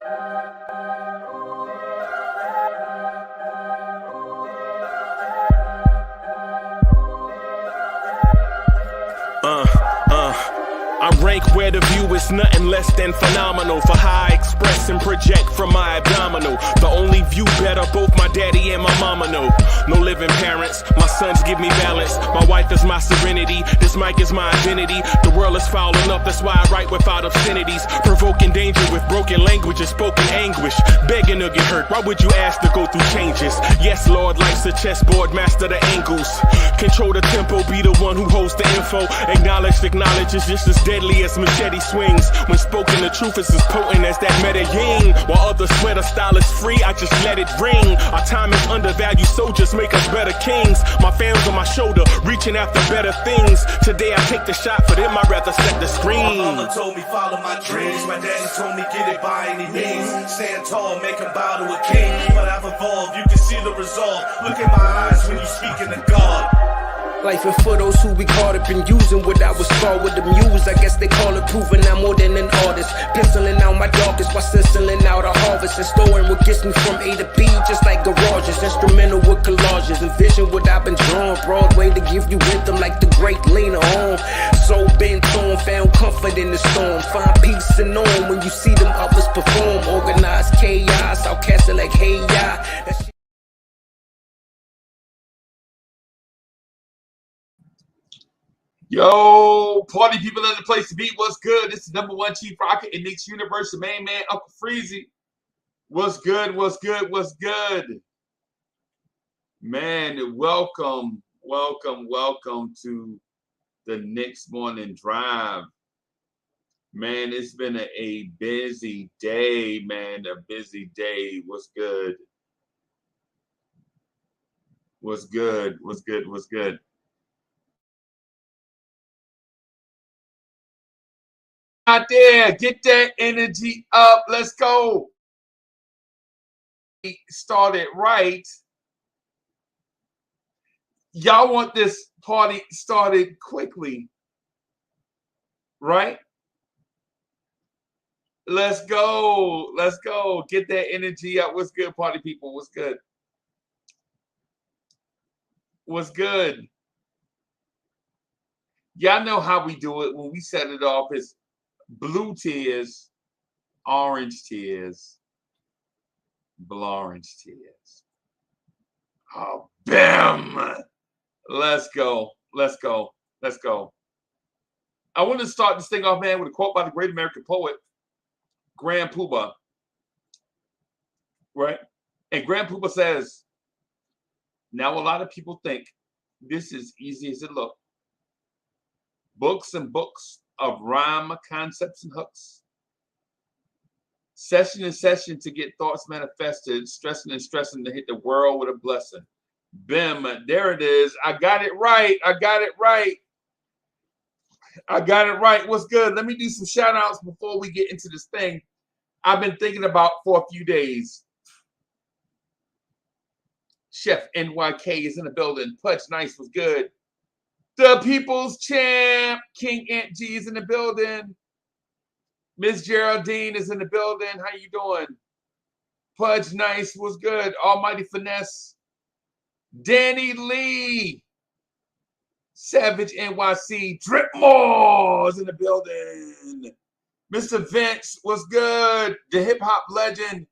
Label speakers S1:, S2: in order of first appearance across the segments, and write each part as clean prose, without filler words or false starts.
S1: I rank where the view is nothing less than phenomenal for how I express and project from my abdominal. The only view better, both my daddy and my mama know. No living parents, my sons give me balance. My wife is my serenity, this mic is my identity. The world is foul enough, that's why I write without obscenities. Provoking danger with broken language and spoken anguish. Begging to get hurt, why would you ask to go through changes? Yes, Lord, life's a chessboard, master the angles. Control the tempo, be the one who holds the info. Acknowledged knowledge is just as deadly as machete swings. When spoken, the truth is as potent as that Medellin. While others swear the style is free, I just let it ring. Our time is undervalued, soldiers make us better kings. My fans on my shoulder, reaching after better things. Today I take the shot, for them I'd rather set the screen.
S2: My mama told me follow my dreams. My daddy told me get it by any means. Stand tall, make him bow to a king. But I've evolved, you can see the resolve. Look in my eyes when you speaking to God.
S3: Life and for those who we caught up in using what I was taught with the muse. I guess they call it proving I'm more than an artist. Penciling out my darkest while stenciling out a harvest. And storing what gets me from A to B, just like garages. Instrumental with collages. Envision what I've been drawing. Broadway to give you rhythm like the great Lena Horne. So bent on, found comfort in the storm. Find peace and on when you see them others perform. Organized chaos, outcasted like hey ya.
S4: Yo, party people in the place to be. What's good? This is #1 Chief Rocket in Knicks Universe. The main man, Uncle Freezy. What's good? What's good? What's good? Man, welcome to the Knicks Morning Drive. Man, it's been a busy day, man. A busy day. What's good? What's good? What's good? What's good? Out there, get that energy up. Let's go. Started right. Y'all want this party started quickly, right? Let's go. Let's go. Get that energy up. What's good, party people? What's good? What's good? Y'all know how we do it when we set it off. It's blue tears, orange tears, Blorange Tears. Oh, bam! Let's go. Let's go. Let's go. I want to start this thing off, man, with a quote by the great American poet, Grand Poobah. Right? And Grand Poobah says, now a lot of people think this is easy as it looks. Books and books of rhyme, concepts, and hooks. Session and session to get thoughts manifested, stressing and stressing to hit the world with a blessing. Bim, there it is. I got it right. I got it right. I got it right. What's good? Let me do some shout outs before we get into this thing I've been thinking about for a few days. Chef NYK is in the building. Pudge Nice was good. The People's Champ, King Aunt G is in the building. Miss Geraldine is in the building. How you doing? Pudge Nice was good. Almighty Finesse. Danny Lee. Savage NYC. Dripmore is in the building. Mr. Vince was good. The hip hop legend.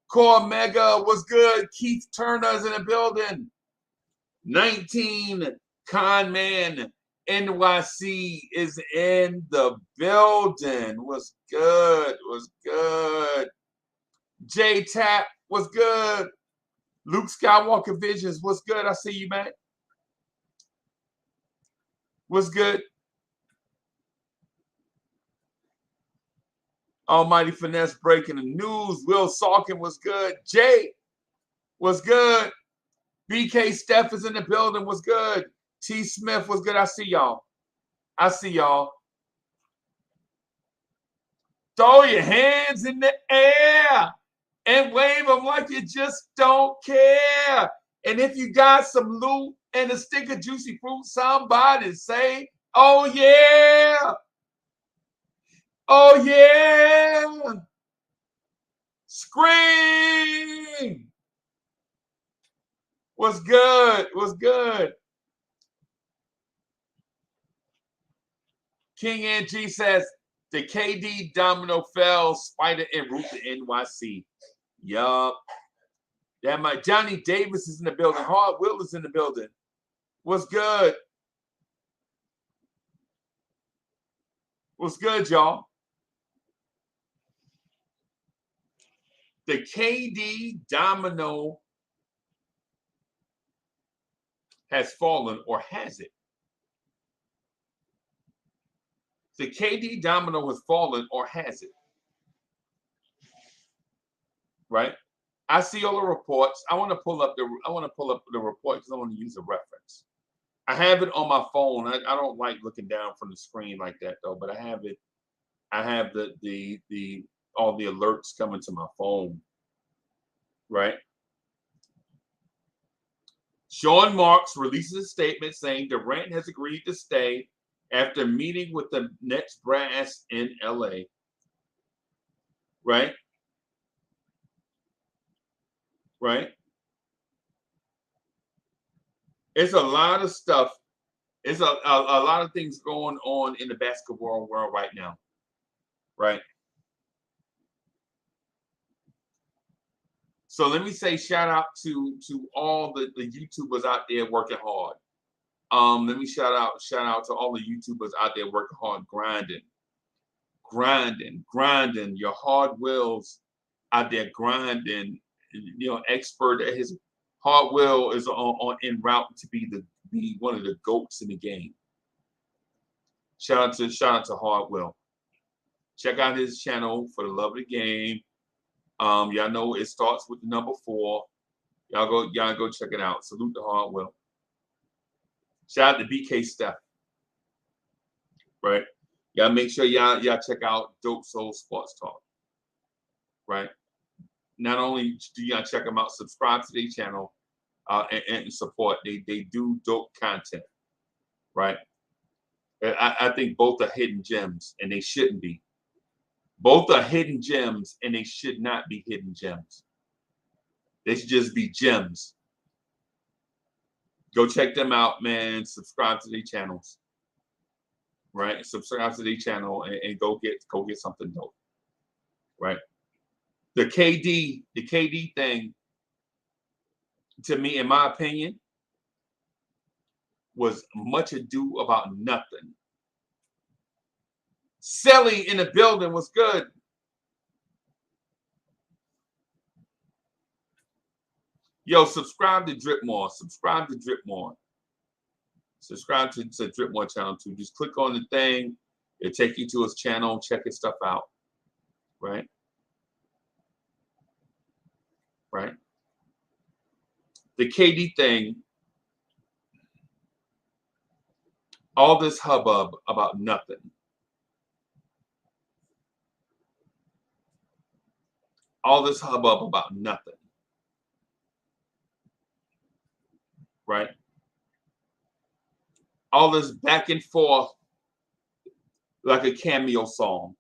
S4: Core Mega was good. Keith Turner is in the building. 19 Con Man NYC is in the building. Was good. Was good. J Tap was good. Luke Skywalker Visions was good. I see you, man. Was good. Almighty Finesse breaking the news. Will Salkin was good. Jay was good. BK Steph is in the building. Was good. T Smith was good. I see y'all. I see y'all. Throw your hands in the air and wave them like you just don't care. And if you got some loot and a stick of juicy fruit, somebody say, oh yeah. Oh yeah. Scream! What's good? What's good? King NG says the KD domino fell, spider en route to NYC. Yup. That might Johnny Davis is in the building. Hard Will is in the building. What's good? What's good, y'all? The KD domino has fallen, or has it? The KD domino has fallen, or has it? Right? I see all the reports. I want to pull up the report because I want to use a reference. I have it on my phone. I don't like looking down from the screen like that though, but I have it. I have the all the alerts coming to my phone. Right? Sean Marks releases a statement saying Durant has agreed to stay after meeting with the Nets brass in LA. Right? Right? It's a lot of stuff. It's a lot of things going on in the basketball world right now. Right? So let me say shout out to all the YouTubers out there working hard. Let me shout out to all the YouTubers out there working hard, grinding. Your hard wills out there grinding. You know, expert at his hard will is on en route to be one of the GOATs in the game. Shout out to Hard Will. Check out his channel for the love of the game. Y'all know it starts with the number 4. Y'all go check it out. Salute to Hard Will. Shout out to BK Steph. Right? Y'all make sure y'all check out Dope Soul Sports Talk. Right? Not only do y'all check them out, subscribe to their channel and support. They do dope content. Right? I think both are hidden gems, and they shouldn't be. Both are hidden gems, and they should not be hidden gems. They should just be gems. Go check them out, man. Subscribe to their channels. Right? Subscribe to their channel and go get something dope. Right? The KD thing, to me, in my opinion, was much ado about nothing. Selly in the building was good. Yo, subscribe to Dripmore. Subscribe to Dripmore. Subscribe to Dripmore channel too. Just click on the thing. It'll take you to his channel. Check his stuff out. Right? Right? The KD thing, all this hubbub about nothing. All this hubbub about nothing. Right? All this back and forth like a cameo song.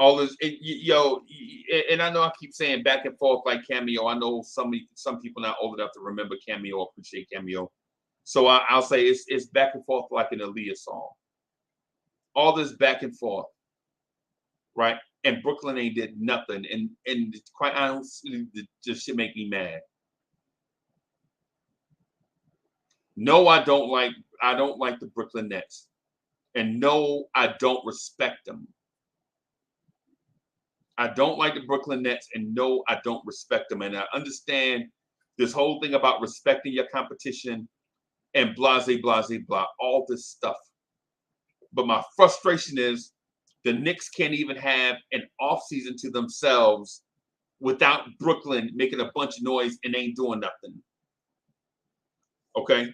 S4: All this, and I know I keep saying back and forth like cameo. I know some people not old enough to remember cameo, appreciate cameo. So I'll say it's back and forth like an Aaliyah song. All this back and forth, right? And Brooklyn ain't did nothing, and quite honestly, this shit make me mad. No, I don't like the Brooklyn Nets, and no, I don't respect them. I don't like the Brooklyn Nets, and no, I don't respect them. And I understand this whole thing about respecting your competition and blah, all this stuff. But my frustration is the Knicks can't even have an offseason to themselves without Brooklyn making a bunch of noise and ain't doing nothing. Okay?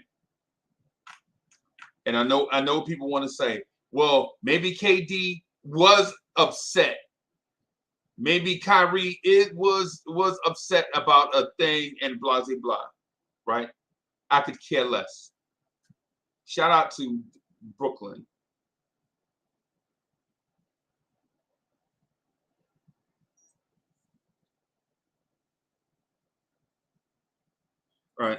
S4: And I know people want to say, well, maybe KD was upset. Maybe Kyrie was upset about a thing and blah, right? I could care less. Shout out to Brooklyn. Right.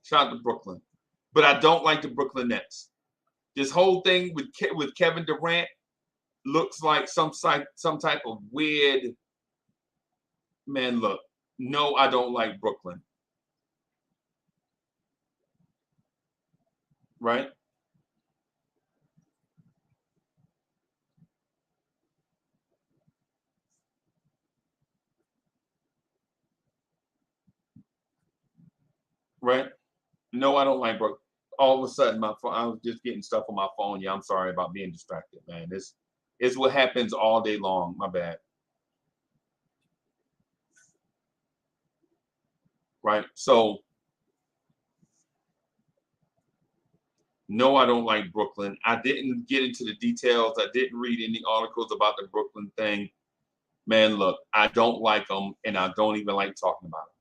S4: Shout out to Brooklyn. But I don't like the Brooklyn Nets. This whole thing with Kevin Durant looks like some type of weird, man, look. No, I don't like Brooklyn. Right? Right? No, I don't like Brooklyn. All of a sudden, my phone, I was just getting stuff on my phone. Yeah, I'm sorry about being distracted, man. This is what happens all day long. My bad. Right? So, no, I don't like Brooklyn. I didn't get into the details. I didn't read any articles about the Brooklyn thing. Man, look, I don't like them, and I don't even like talking about them.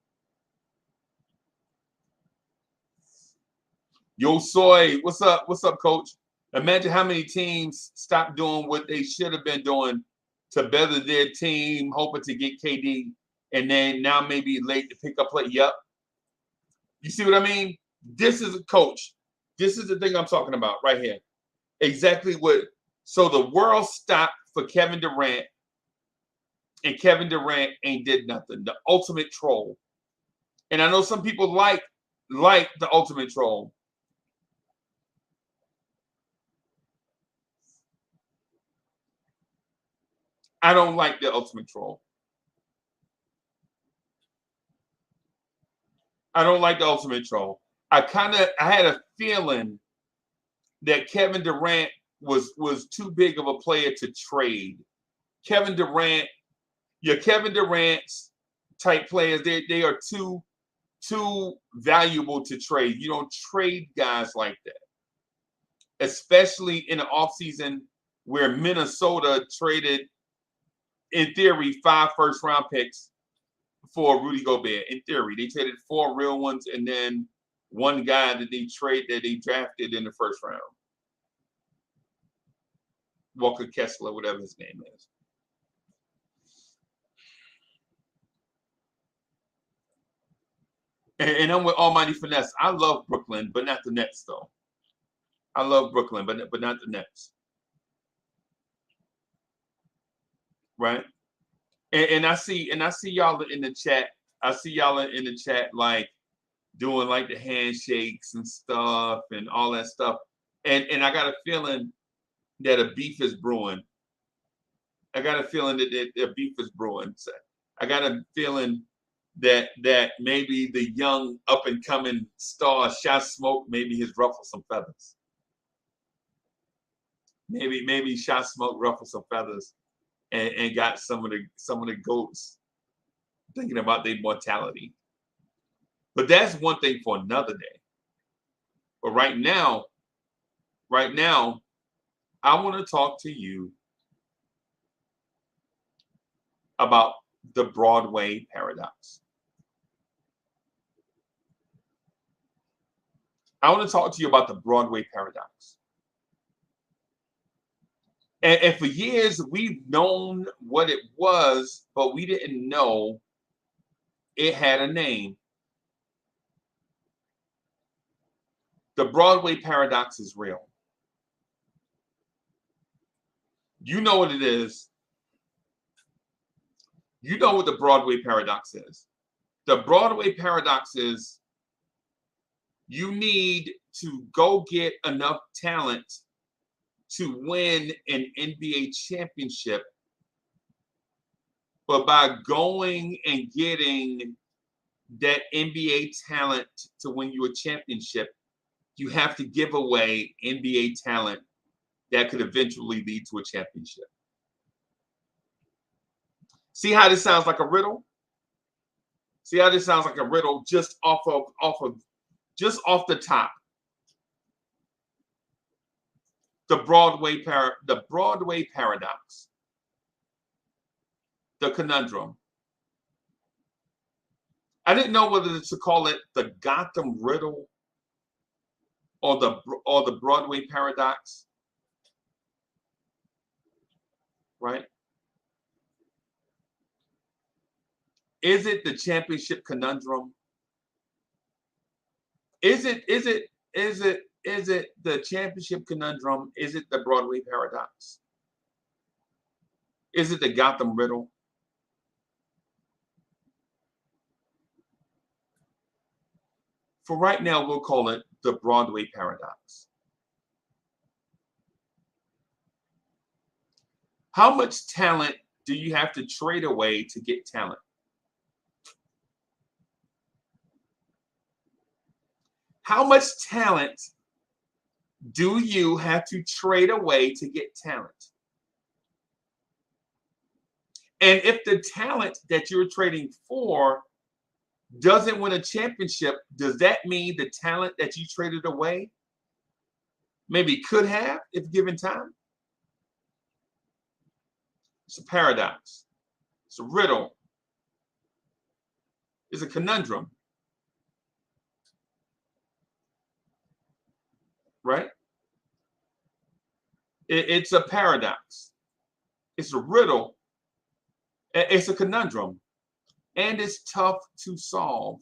S4: Yo, Soy, what's up? What's up, coach? Imagine how many teams stopped doing what they should have been doing to better their team, hoping to get KD, and then now maybe late to pick up play. Yep. You see what I mean? This is a coach. This is the thing I'm talking about right here. Exactly what. So the world stopped for Kevin Durant, and Kevin Durant ain't did nothing. The ultimate troll. And I know some people like the ultimate troll. I don't like the ultimate troll. I don't like the ultimate troll. I had a feeling that Kevin Durant was too big of a player to trade. Kevin Durant, your Kevin Durant's type players, they are too valuable to trade. You don't trade guys like that. Especially in the offseason where Minnesota traded, in theory, 5 first-round picks for Rudy Gobert. In theory, they traded 4 real ones and then one guy that they drafted in the first round. Walker Kessler, whatever his name is. And I'm with Almighty Finesse. I love Brooklyn, but not the Nets, though. I love Brooklyn, but not the Nets. Right? And I see y'all in the chat. I see y'all in the chat like doing like the handshakes and stuff and all that stuff. And I got a feeling that a beef is brewing. I got a feeling that a beef is brewing. So I got a feeling that maybe the young up and coming star Shot Smoke, maybe he's ruffled some feathers. Maybe Shot Smoke ruffled some feathers and got some of the goats thinking about their mortality. But that's one thing for another day. But right now, I want to talk to you about the Broadway Paradox. I want to talk to you about the Broadway Paradox. And for years, we've known what it was, but we didn't know it had a name. The Broadway Paradox is real. You know what it is. You know what the Broadway Paradox is. The Broadway Paradox is you need to go get enough talent to win an NBA championship. But by going and getting that NBA talent to win you a championship, you have to give away NBA talent that could eventually lead to a championship. See how this sounds like a riddle? See how this sounds like a riddle just off the top. The Broadway Paradox. The conundrum. I didn't know whether to call it the Gotham Riddle or the Broadway Paradox. Right? Is it the championship conundrum? Is it the championship conundrum? Is it the Broadway paradox? Is it the Gotham riddle? For right now, we'll call it the Broadway paradox. How much talent do you have to trade away to get talent? How much talent do you have to trade away to get talent? And if the talent that you're trading for doesn't win a championship, does that mean the talent that you traded away maybe could have if given time? It's a paradox. It's a riddle. It's a conundrum. Right? It's a paradox. It's a riddle. It's a conundrum. And it's tough to solve.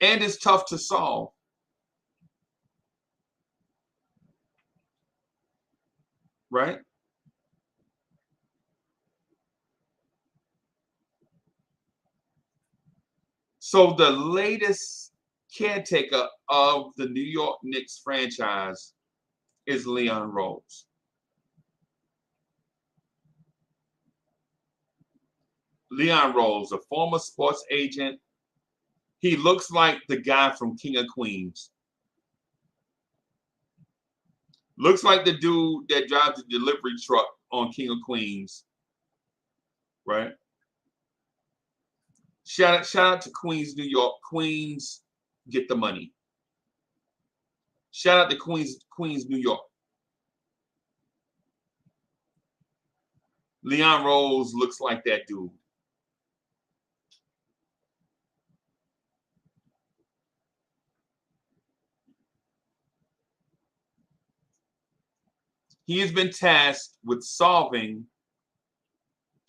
S4: And it's tough to solve. Right? So the latest caretaker of the New York Knicks franchise is Leon Rose. Leon Rose, a former sports agent. He looks like the guy from King of Queens. Looks like the dude that drives the delivery truck on King of Queens. Right? Shout out to Queens, New York. Queens, get the money. Shout out to Queens, New York. Leon Rose looks like that dude. He has been tasked with solving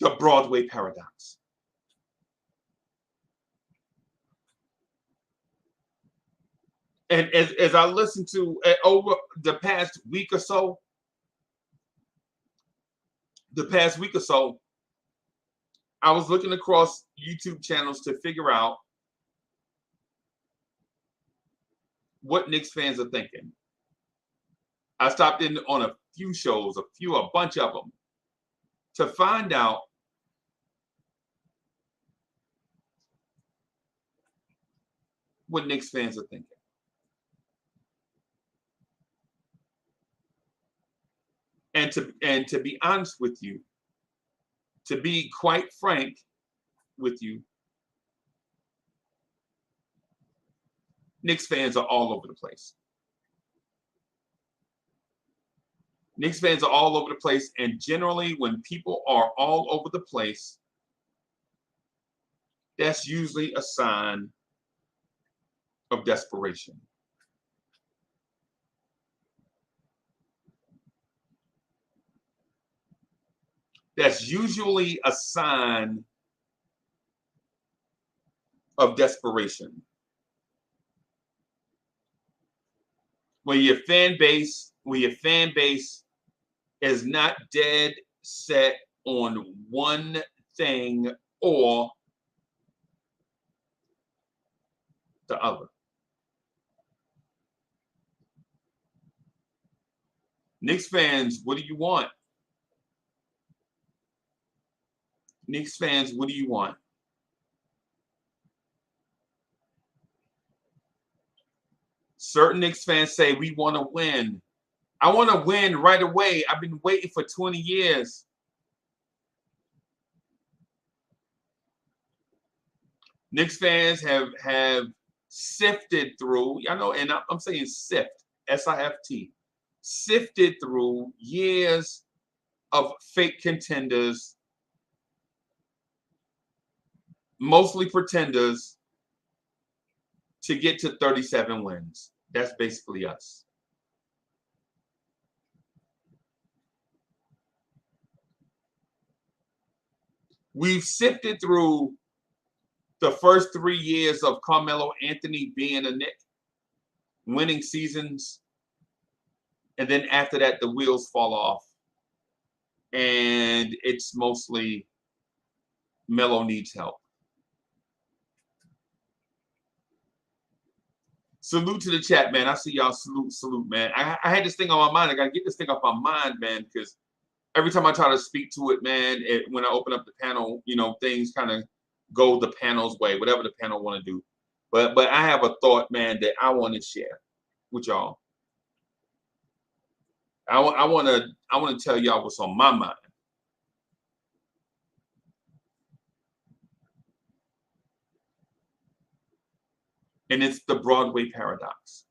S4: the Broadway paradox. And as I listened to over the past week or so, I was looking across YouTube channels to figure out what Knicks fans are thinking. I stopped in on a few shows, a bunch of them, to find out what Knicks fans are thinking. And to be honest with you, to be quite frank with you, Knicks fans are all over the place. Knicks fans are all over the place, and generally when people are all over the place, that's usually a sign of desperation. That's usually a sign of desperation. When your fan base is not dead set on one thing or the other. Knicks fans, what do you want? Knicks fans, what do you want? Certain Knicks fans say, we want to win. I want to win right away. I've been waiting for 20 years. Knicks fans have sifted through, I know, and I'm saying sift, S-I-F-T, sifted through years of fake contenders, mostly pretenders, to get to 37 wins. That's basically us. We've sifted through the first 3 years of Carmelo Anthony being a Knick, winning seasons, and then after that, the wheels fall off. And it's mostly Melo needs help. Salute to the chat, man. I see y'all. Salute, man. I had this thing on my mind. I got to get this thing off my mind, man, because every time I try to speak to it, man, when I open up the panel, things kind of go the panel's way, whatever the panel want to do. But I have a thought, man, that I want to share with y'all. I want to tell y'all what's on my mind. And it's the Broadway Paradox.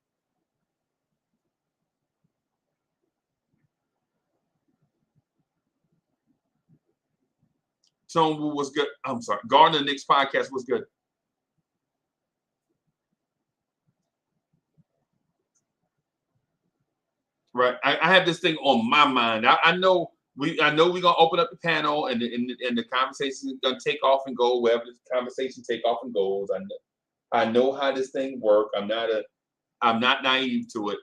S4: Tone Wu was good. I'm sorry. Gardner Knicks podcast was good. Right. I have this thing on my mind. I know we're gonna open up the panel and the conversation is gonna take off and go wherever the conversation take off and goes. I know how this thing works. I'm not naive to it.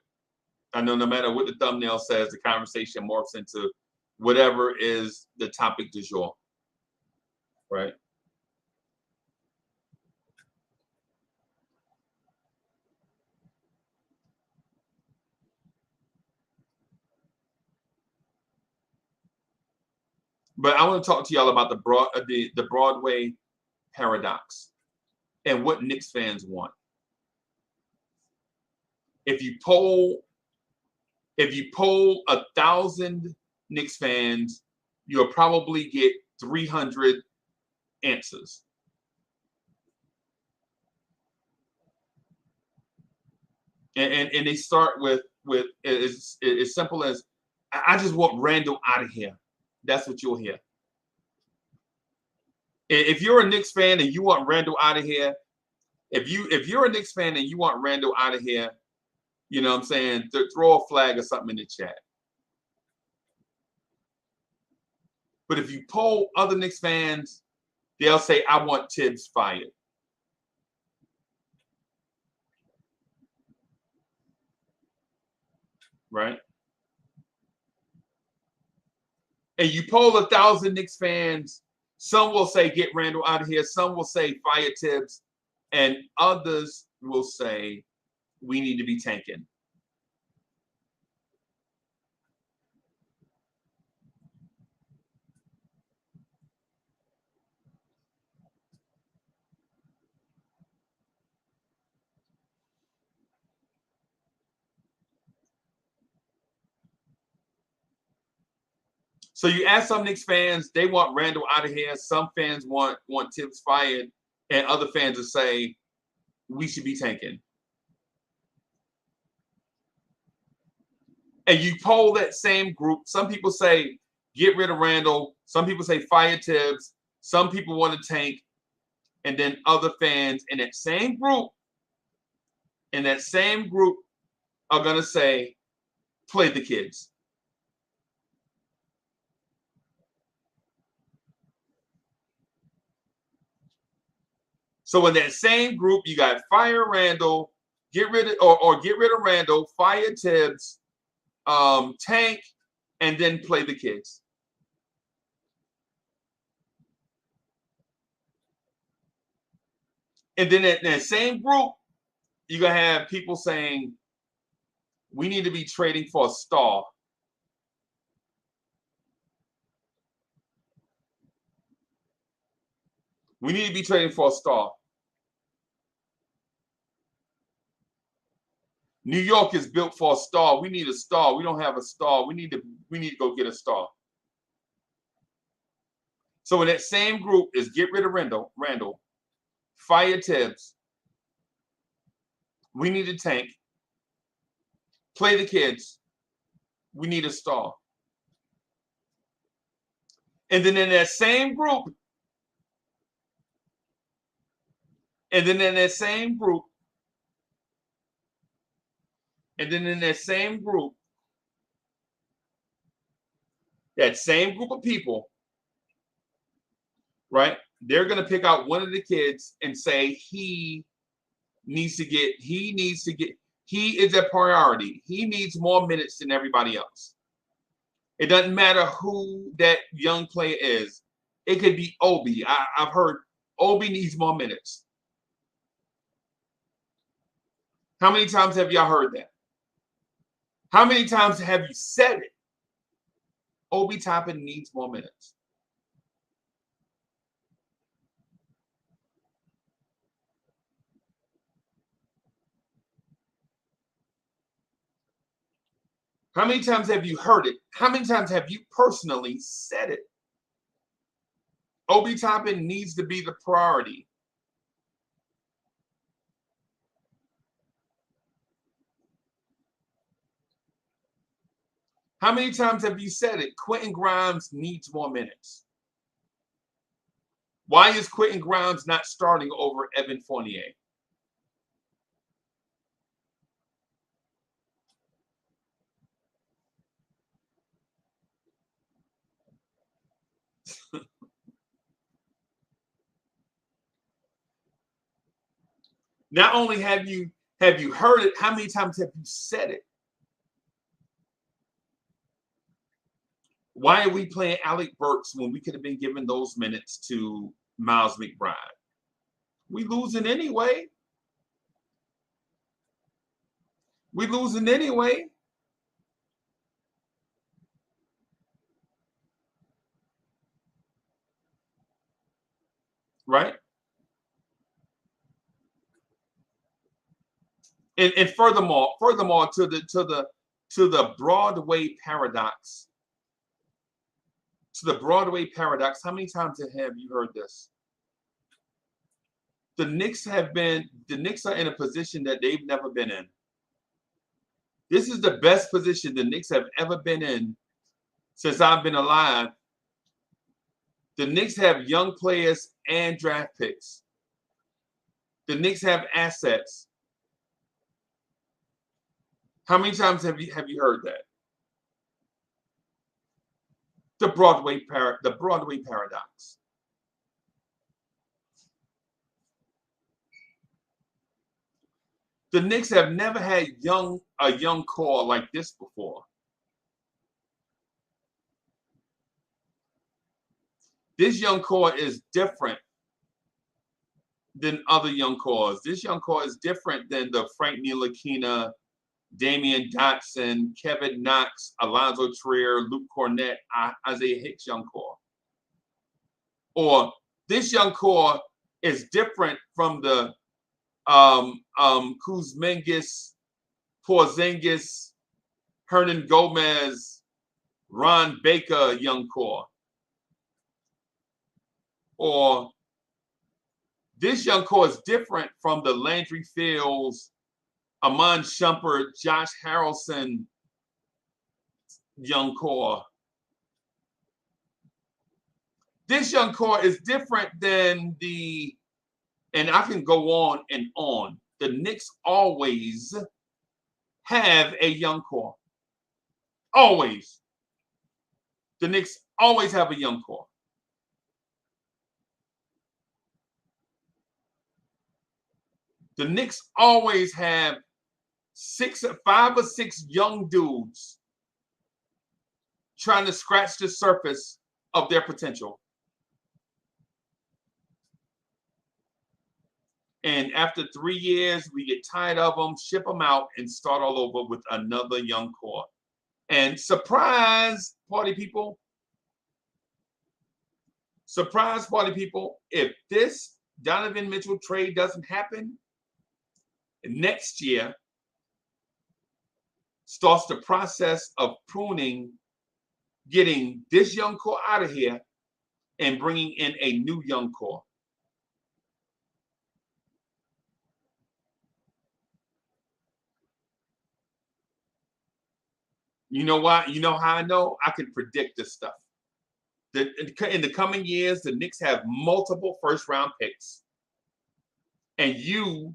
S4: I know no matter what the thumbnail says, the conversation morphs into whatever is the topic du jour. Right. But I want to talk to y'all about the Broadway Paradox and what Knicks fans want. If you poll 1,000 Knicks fans, you'll probably get 300 answers. And they start with as simple as, I just want Randall out of here. That's what you'll hear. If you're a Knicks fan and you want Randall out of here, if you're a Knicks fan and you want Randall out of here, you know what I'm saying, throw a flag or something in the chat. But if you poll other Knicks fans, they'll say, I want Tibbs fired. Right? And you poll 1,000 Knicks fans, some will say, get Randall out of here. Some will say, fire Tibbs. And others will say, we need to be tanking. So you ask some Knicks fans, they want Randall out of here. Some fans want Tibbs fired, and other fans will say we should be tanking. And you poll that same group. Some people say get rid of Randall. Some people say fire Tibbs. Some people want to tank, and then other fans in that same group are gonna say play the kids. So in that same group, you got fire Randall, get rid of Randall, fire Tibbs, tank, and then play the kids. And then in that same group, you're gonna have people saying we need to be trading for a star. We need to be trading for a star. New York is built for a star. We need a star. We don't have a star. We need to go get a star. So in that same group is get rid of Randall, fire Tibbs. We need a tank. Play the kids. We need a star. And then in that same group, that same group of people right? They're going to pick out one of the kids and say he is a priority. He needs more minutes than everybody else. It doesn't matter who that young player is. It could be Obi. I've heard Obi needs more minutes. How many times have y'all heard that? How many times have you said it? Obi Toppin needs more minutes. How many times have you heard it? How many times have you personally said it? Obi Toppin needs to be the priority. How many times have you said it? Quentin Grimes needs more minutes. Why is Quentin Grimes not starting over Evan Fournier? Not only have you heard it, how many times have you said it? Why are we playing Alec Burks when we could have been giving those minutes to Miles McBride? We losing anyway. We losing anyway. Right? And furthermore, to the Broadway Paradox. To the Broadway Paradox, how many times have you heard this? The Knicks are in a position that they've never been in. This is the best position the Knicks have ever been in since I've been alive. The Knicks have young players and draft picks. The Knicks have assets. How many times have you heard that? The Broadway Paradox. The Knicks have never had a young core like this before. This young core is different than other young cores. This young core is different than the Frank Ntilikina, Damian Dotson, Kevin Knox, Alonzo Trier, Luke Cornett, Isaiah Hicks young core. Or this young core is different from the Kuzmingis, Porzingis, Hernan Gomez, Ron Baker young core. Or this young core is different from the Landry Fields, Amon Shumpert, Josh Harrelson young core. This young core is different than and I can go on and on. The Knicks always have a young core. Always. The Knicks always have a young core. The Knicks always have 5 or 6 young dudes trying to scratch the surface of their potential. And after 3 years, we get tired of them, ship them out, and start all over with another young core. And surprise, party people, if this Donovan Mitchell trade doesn't happen, next year starts the process of pruning, getting this young core out of here and bringing in a new young core. You know why? You know how I know? I can predict this stuff. In the coming years, the Knicks have multiple first-round picks. And you,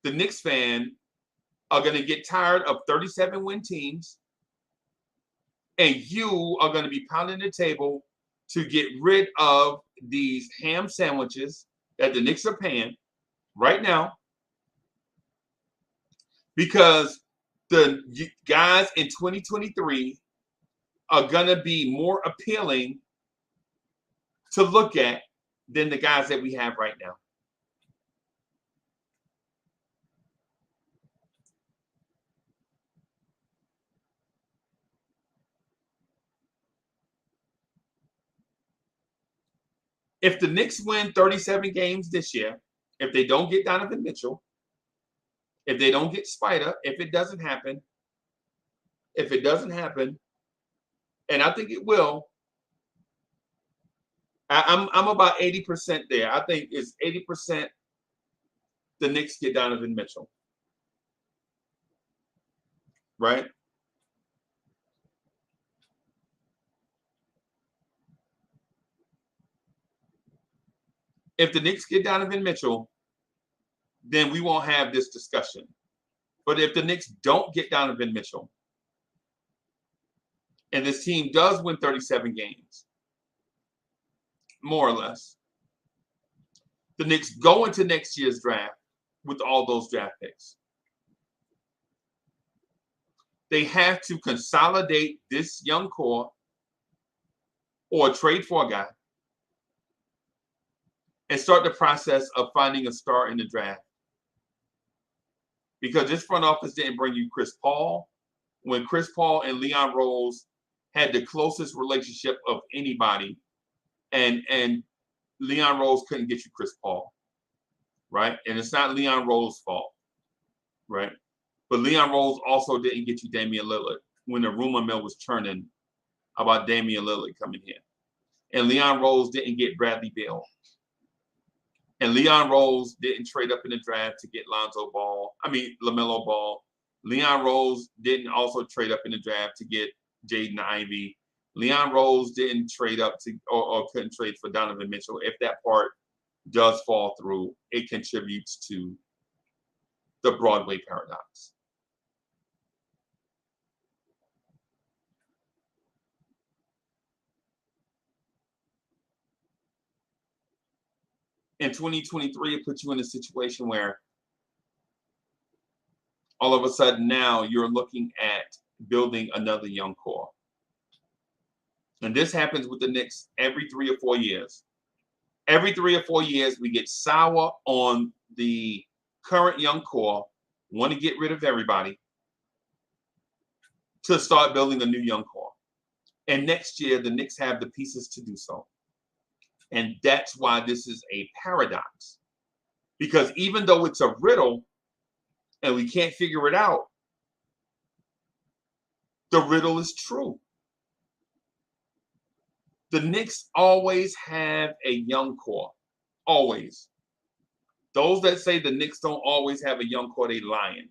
S4: the Knicks fan, are going to get tired of 37-win teams. And you are going to be pounding the table to get rid of these ham sandwiches that the Knicks are paying right now because the guys in 2023 are going to be more appealing to look at than the guys that we have right now. If the Knicks win 37 games this year, if they don't get Donovan Mitchell, if they don't get Spider, if it doesn't happen, and I think it will, I'm about 80% there. I think it's 80% the Knicks get Donovan Mitchell. Right? If the Knicks get Donovan Mitchell, then we won't have this discussion. But if the Knicks don't get Donovan Mitchell, and this team does win 37 games, more or less, the Knicks go into next year's draft with all those draft picks. They have to consolidate this young core or trade for a guy and start the process of finding a star in the draft. Because this front office didn't bring you Chris Paul when Chris Paul and Leon Rose had the closest relationship of anybody, and Leon Rose couldn't get you Chris Paul, right? And it's not Leon Rose's fault, right? But Leon Rose also didn't get you Damian Lillard when the rumor mill was churning about Damian Lillard coming here. And Leon Rose didn't get Bradley Beal. And Leon Rose didn't trade up in the draft to get LaMelo Ball. Leon Rose didn't also trade up in the draft to get Jaden Ivey. Leon Rose didn't trade up to or couldn't trade for Donovan Mitchell. If that part does fall through, it contributes to the Broadway Paradox. In 2023, it puts you in a situation where all of a sudden now you're looking at building another young core. And this happens with the Knicks every 3 or 4 years. Every 3 or 4 years, we get sour on the current young core, want to get rid of everybody to start building a new young core. And next year, the Knicks have the pieces to do so. And that's why this is a paradox. Because even though it's a riddle and we can't figure it out, the riddle is true. The Knicks always have a young core. Always. Those that say the Knicks don't always have a young core, they lying.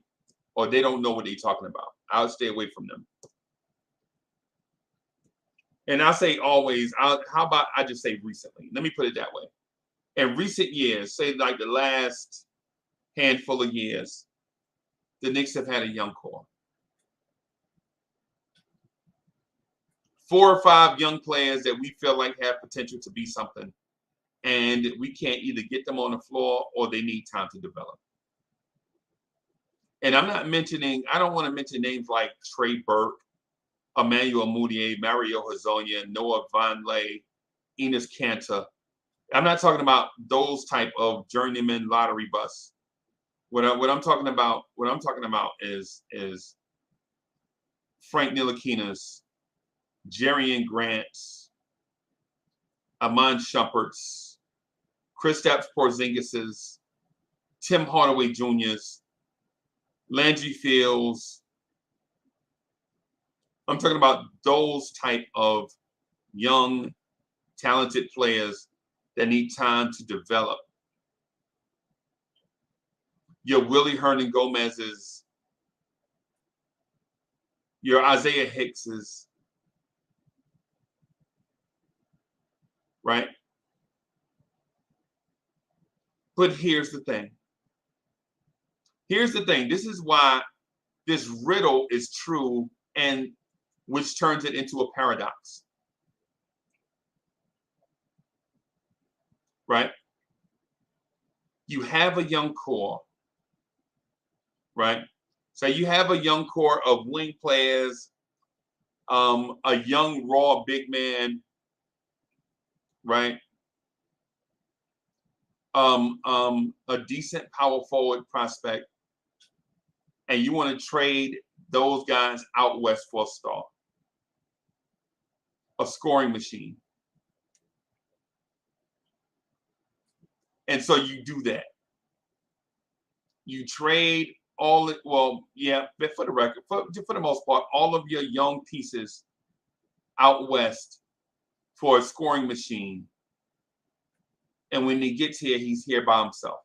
S4: Or they don't know what they're talking about. I'll stay away from them. And I say always, how about I just say recently? Let me put it that way. In recent years, say like the last handful of years, the Knicks have had a young core. 4 or 5 young players that we feel like have potential to be something. And we can't either get them on the floor or they need time to develop. And I don't want to mention names like Trey Burke, Emmanuel Mudiay, Mario Hezonja, Noah Vonleh, Enes Kanter. I'm not talking about those type of journeyman lottery busts. What I'm talking about is Frank Ntilikina's, Jerian Grant's, Iman Shumpert's, Kristaps Porzingis's, Tim Hardaway Jr.'s, Landry Fields. I'm talking about those type of young, talented players that need time to develop. Your Willie Hernan Gomez's, your Isaiah Hicks's, right? But here's the thing. This is why this riddle is true, and which turns it into a paradox. right? You have a young core, right? So you have a young core of wing players, a young raw big man, right? A decent power forward prospect, and you want to trade those guys out west for a star, a scoring machine. And so you do that. You trade all it, well, yeah, but for the record, for the most part, all of your young pieces out west for a scoring machine. And when he gets here, he's here by himself.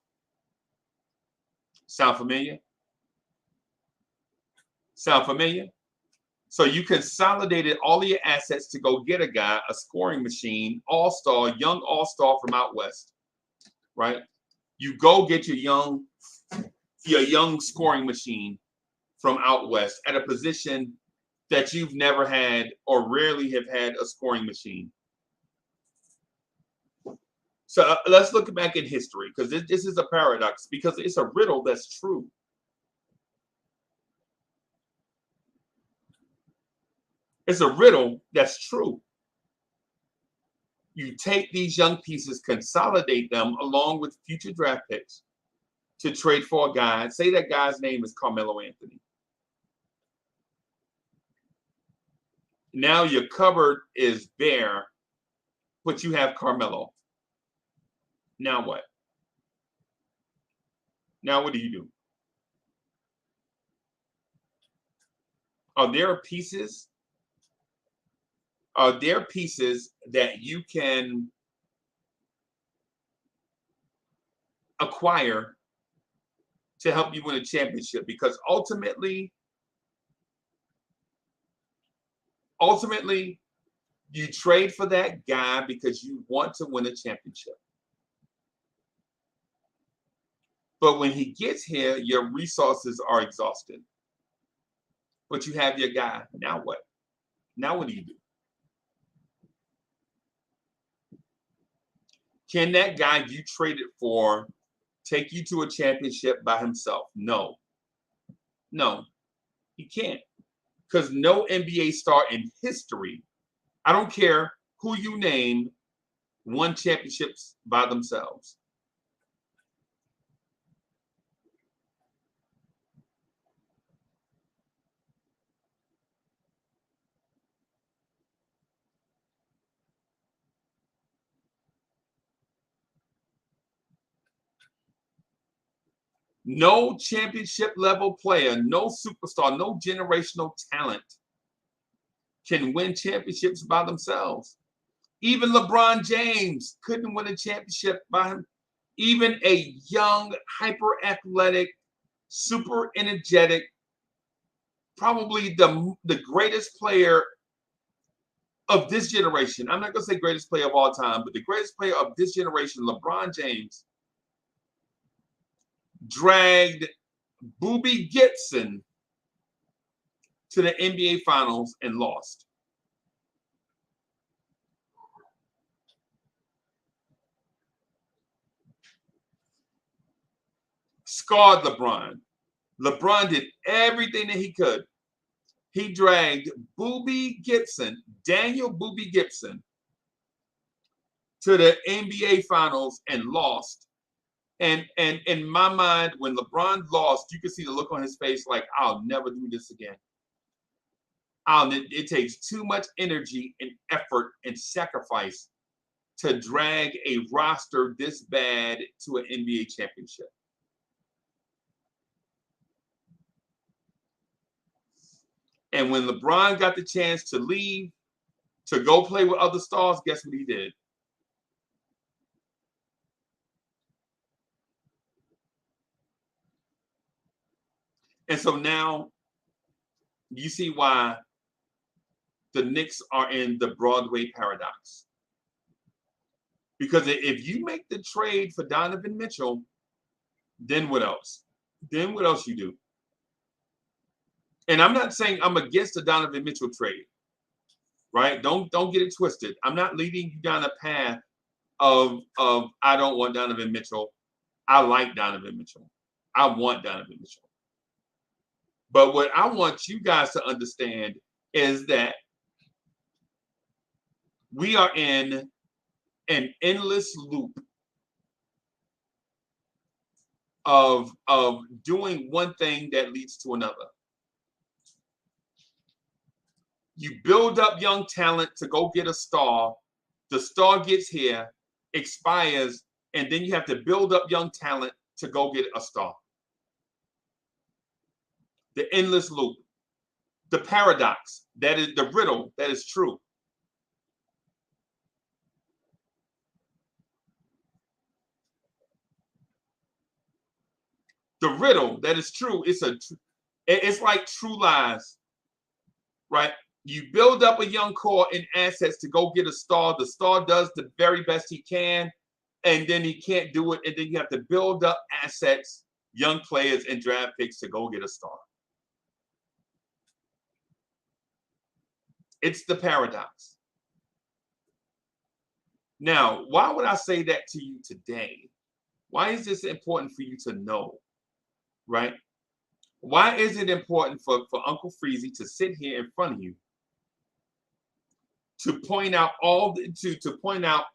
S4: Sound familiar? Sound familiar? So you consolidated all of your assets to go get a guy, a scoring machine, all-star, young all-star from out west, right? You go get your young scoring machine from out west at a position that you've never had or rarely have had a scoring machine. So let's look back in history, because this is a paradox, because it's a riddle that's true. It's a riddle that's true. You take these young pieces, consolidate them along with future draft picks to trade for a guy. Say that guy's name is Carmelo Anthony. Now your cupboard is bare, but you have Carmelo. Now what? Now what do you do? Are there pieces that you can acquire to help you win a championship? Because ultimately, you trade for that guy because you want to win a championship. But when he gets here, your resources are exhausted. But you have your guy. Now what? Now what do you do? Can that guy you traded for take you to a championship by himself? No. No, he can't. Because no NBA star in history, I don't care who you name, won championships by themselves. No championship level player, no superstar, no generational talent can win championships by themselves. Even LeBron James couldn't win a championship by him. Even a young, hyper athletic, super energetic, probably the greatest player of this generation. I'm not going to say greatest player of all time, but the greatest player of this generation, LeBron James, dragged Boobie Gibson to the NBA Finals and lost. Scarred LeBron. LeBron did everything that he could. He dragged Boobie Gibson, Daniel Boobie Gibson, to the NBA Finals and lost. And in my mind, when LeBron lost, you could see the look on his face like, I'll never do this again. It takes too much energy and effort and sacrifice to drag a roster this bad to an NBA championship. And when LeBron got the chance to leave, to go play with other stars, guess what he did? And so now you see why the Knicks are in the Broadway Paradox. Because if you make the trade for Donovan Mitchell, then what else? Then what else you do? And I'm not saying I'm against the Donovan Mitchell trade, right? Don't get it twisted. I'm not leading you down a path I don't want Donovan Mitchell. I like Donovan Mitchell. I want Donovan Mitchell. But what I want you guys to understand is that we are in an endless loop of doing one thing that leads to another. You build up young talent to go get a star. The star gets here, expires, and then you have to build up young talent to go get a star. The endless loop, the paradox, that is the riddle that is true. The riddle that is true, it's like True Lies, right? You build up a young core in assets to go get a star. The star does the very best he can, and then he can't do it. And then you have to build up assets, young players, and draft picks to go get a star. It's the paradox. Now, why would I say that to you today? Why is this important for you to know, right? Why is it important for Uncle Freezy to sit here in front of you to point out to point out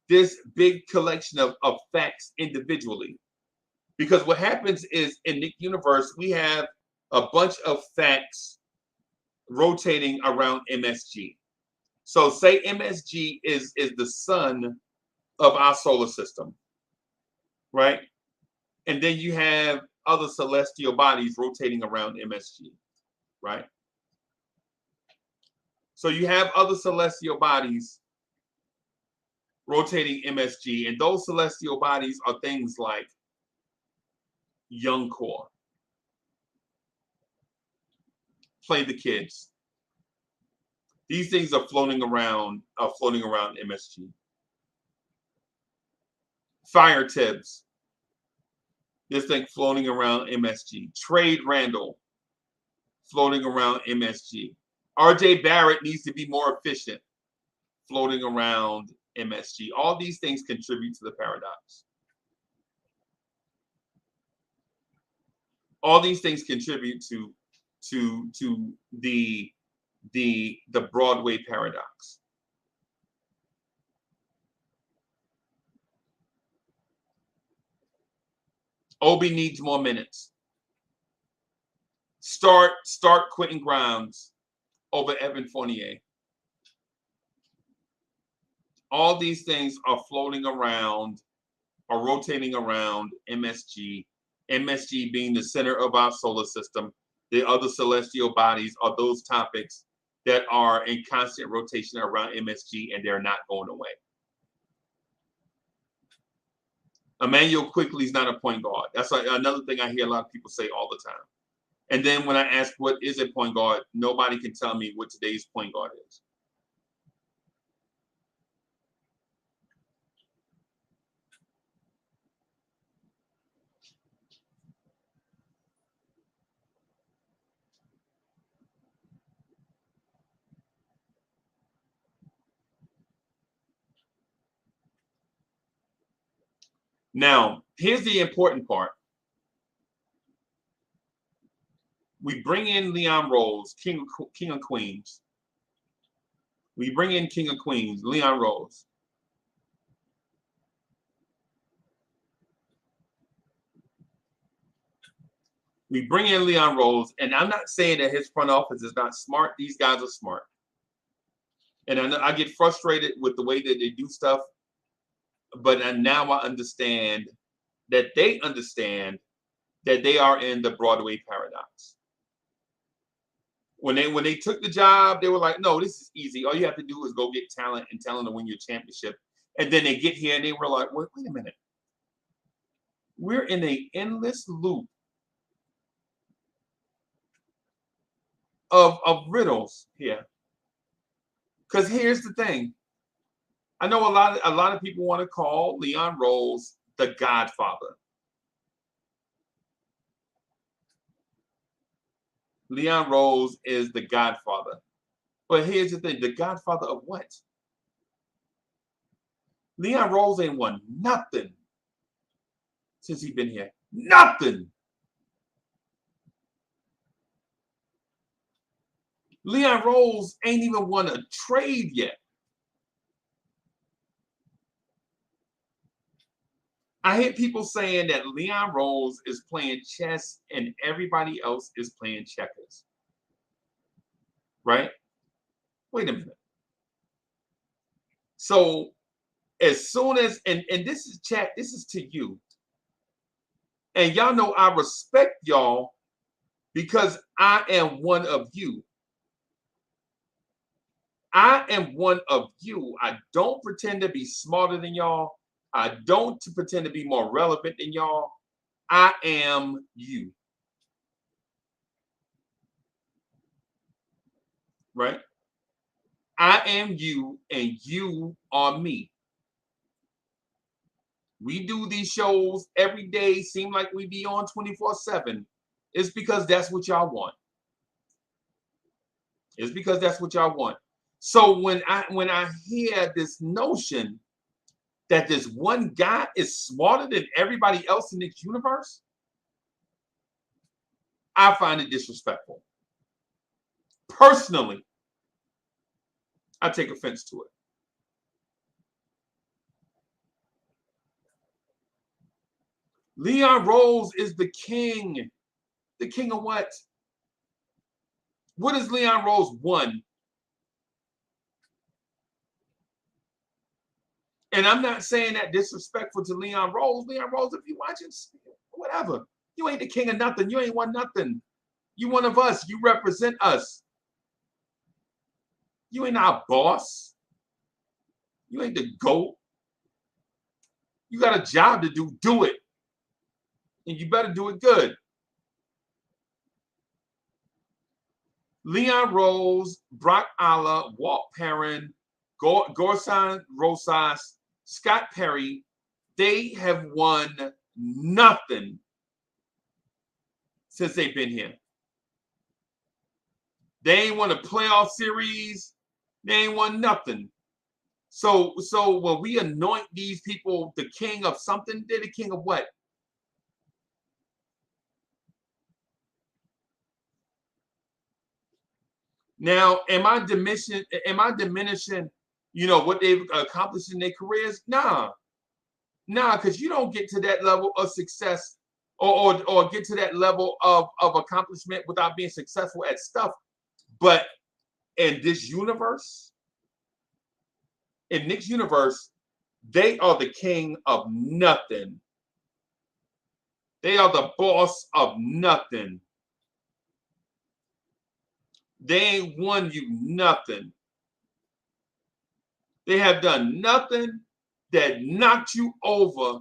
S4: this big collection of facts individually? Because what happens is in Knick Universe, we have a bunch of facts rotating around MSG. So say MSG is the sun of our solar system, right? And then you have other celestial bodies rotating around MSG, right? So you have other celestial bodies rotating MSG, and those celestial bodies are things like young core, play the kids. These things are floating around MSG. Fire Tibbs, this thing floating around MSG. Trade Randall, floating around MSG. RJ Barrett needs to be more efficient, floating around MSG. All these things contribute to the paradox. All these things contribute to the Broadway paradox. Obi needs more minutes. Start Quentin Grimes over Evan Fournier. All these things are floating around, are rotating around MSG. MSG being the center of our solar system. The other celestial bodies are those topics that are in constant rotation around MSG, and they're not going away. Emmanuel Quickly is not a point guard. That's another thing I hear a lot of people say all the time. And then when I ask what is a point guard, nobody can tell me what today's point guard is. Now, here's the important part. We bring in Leon Rose, King of Queens. We bring in King of Queens, Leon Rose. We bring in Leon Rose, and I'm not saying that his front office is not smart. These guys are smart. And I get frustrated with the way that they do stuff. But now I understand that they are in the Broadway paradox. When they took the job, they were like, no, this is easy. All you have to do is go get talent and tell them to win your championship. And then they get here and they were like, wait a minute. We're in an endless loop of riddles here. Because here's the thing. I know a lot of people want to call Leon Rose the Godfather. Leon Rose is the Godfather. But here's the thing, the Godfather of what? Leon Rose ain't won nothing since he been here. Nothing. Leon Rose ain't even won a trade yet. I hear people saying that Leon Rose is playing chess and everybody else is playing checkers. Right? Wait a minute. So as soon as, and this is chat, this is to you. And y'all know I respect y'all because I am one of you. I am one of you. I don't pretend to be smarter than y'all. I don't pretend to be more relevant than y'all. I am you. Right? I am you and you are me. We do these shows every day, seem like we be on 24/7. It's because that's what y'all want. It's because that's what y'all want. So when I hear this notion that this one guy is smarter than everybody else in this universe, I find it disrespectful. Personally, I take offense to it. Leon Rose is the king. The king of what? What has Leon Rose won? And I'm not saying that disrespectful to Leon Rose. Leon Rose, if you watching, whatever. You ain't the king of nothing. You ain't won nothing. You one of us. You represent us. You ain't our boss. You ain't the GOAT. You got a job to do. Do it. And you better do it good. Leon Rose, Brock Aller, Walt Perrin, Gorsan Rosas, Scott Perry, they have won nothing since they've been here. They ain't won a playoff series. They ain't won nothing. So when we anoint these people the king of something, they're the king of what? Now, am I diminishing, what they've accomplished in their careers? Nah, because you don't get to that level of success or get to that level of accomplishment without being successful at stuff. But in this universe, in Knicks universe, they are the king of nothing. They are the boss of nothing. They ain't won you nothing. They have done nothing that knocked you over.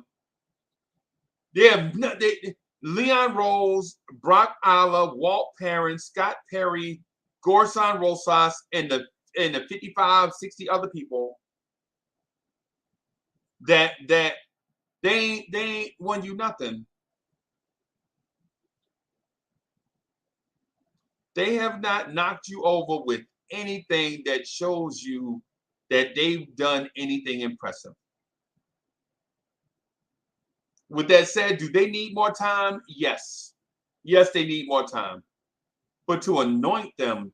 S4: Leon Rose, Brock Aller, Walt Perrin, Scott Perry, Gorsan Rosas, and the 55, 60 other people that they ain't won you nothing. They have not knocked you over with anything that shows you that they've done anything impressive. With that said, do they need more time? Yes. Yes, they need more time. But to anoint them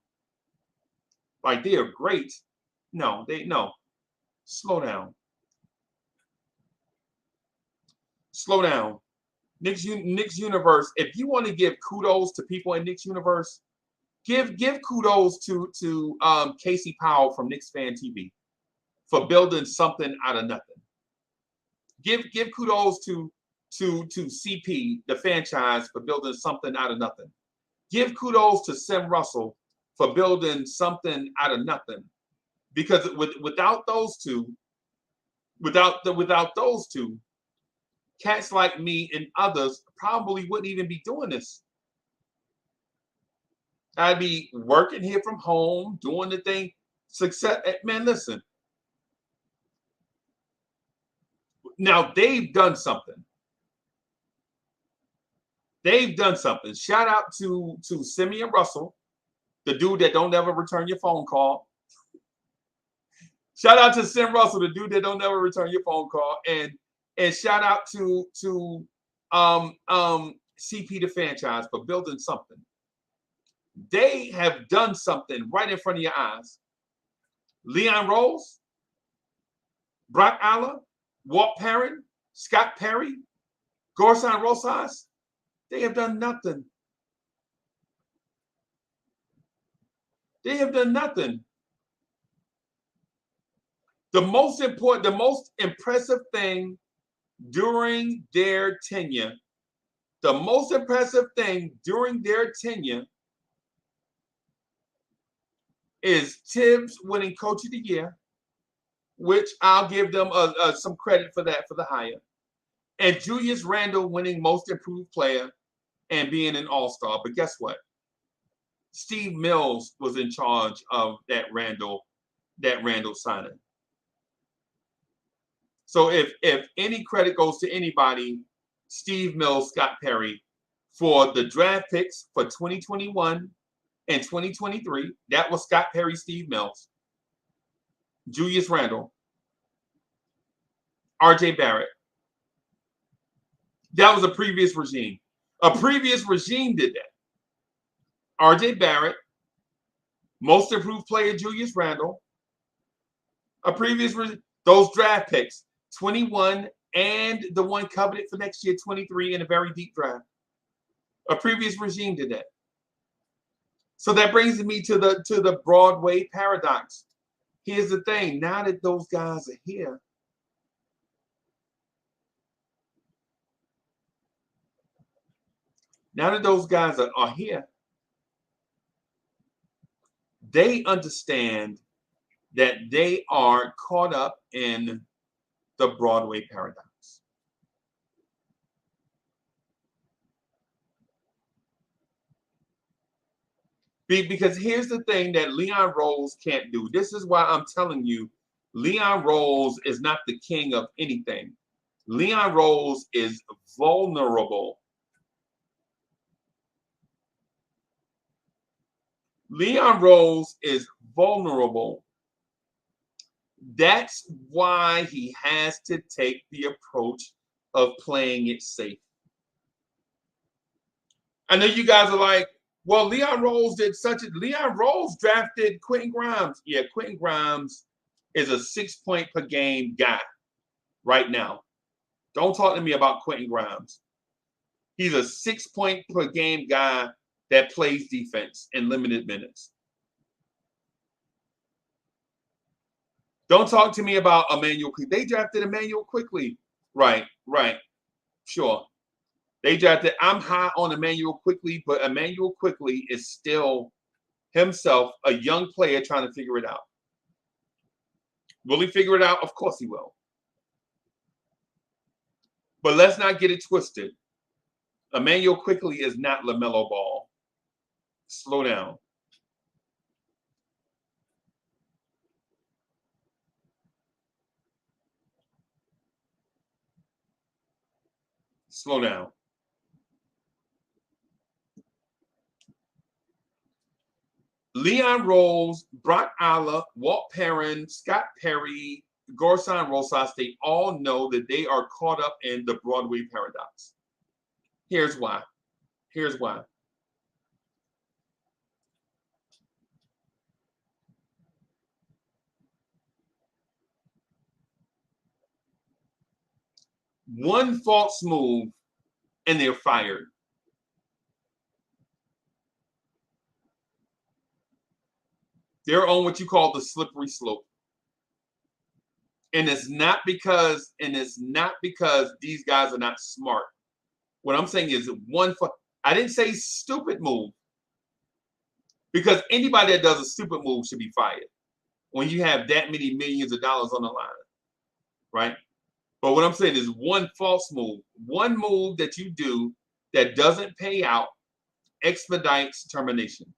S4: like they are great, no. Slow down. Slow down. Knicks universe, if you want to give kudos to people in Knicks universe, give kudos to Casey Powell from Knicks Fan TV for building something out of nothing. Give kudos to CP, the franchise, for building something out of nothing. Give kudos to Sam Russell for building something out of nothing. Because without those two, cats like me and others probably wouldn't even be doing this. I'd be working here from home, doing the thing. Success, man, listen. Now, they've done something. They've done something. Shout out to Simeon Russell, the dude that don't ever return your phone call. Shout out to Sim Russell, the dude that don't never return your phone call, and shout out to CP the franchise for building something. They have done something right in front of your eyes. Leon Rose, Brock Aller, Walt Perrin, Scott Perry, Gorsan Rosas, they have done nothing. They have done nothing. The most important, the most impressive thing during their tenure, is Tibbs winning Coach of the Year, which I'll give them some credit for that for the hire, and Julius Randle winning Most Improved Player and being an All-Star. But guess what? Steve Mills was in charge of that Randle signing. So if any credit goes to anybody, Steve Mills, Scott Perry, for the draft picks for 2021 and 2023. That was Scott Perry, Steve Mills, Julius Randle, RJ Barrett. That was a previous regime. A previous regime did that. RJ Barrett, Most Improved Player Julius Randle. Those draft picks, 21 and the one coveted for next year, 23, in a very deep draft. A previous regime did that. So that brings me to the Broadway paradox. Here's the thing: now that those guys are here, they understand that they are caught up in the Broadway paradox. Because here's the thing that Leon Rose can't do. This is why I'm telling you, Leon Rose is not the king of anything. Leon Rose is vulnerable. Leon Rose is vulnerable. That's why he has to take the approach of playing it safe. I know you guys are like, well, Leon Rose Leon Rose drafted Quentin Grimes. Yeah, Quentin Grimes is a 6-point per game guy right now. Don't talk to me about Quentin Grimes. He's a 6-point per game guy that plays defense in limited minutes. Don't talk to me about Emmanuel Quickly. They drafted Emmanuel Quickly. Right. Sure. They drafted, I'm high on Emmanuel Quickly, but Emmanuel Quickly is still himself a young player trying to figure it out. Will he figure it out? Of course he will. But let's not get it twisted. Emmanuel Quickly is not LaMelo Ball. Slow down. Slow down. Leon Rose, Brock Aller, Walt Perrin, Scott Perry, Gorsan Rosas, they all know that they are caught up in the Broadway paradox. Here's why. One false move and they're fired. They're on what you call the slippery slope. And it's not because these guys are not smart. What I'm saying is I didn't say stupid move. Because anybody that does a stupid move should be fired when you have that many millions of dollars on the line. Right? But what I'm saying is one false move, one move that you do that doesn't pay out expedites termination.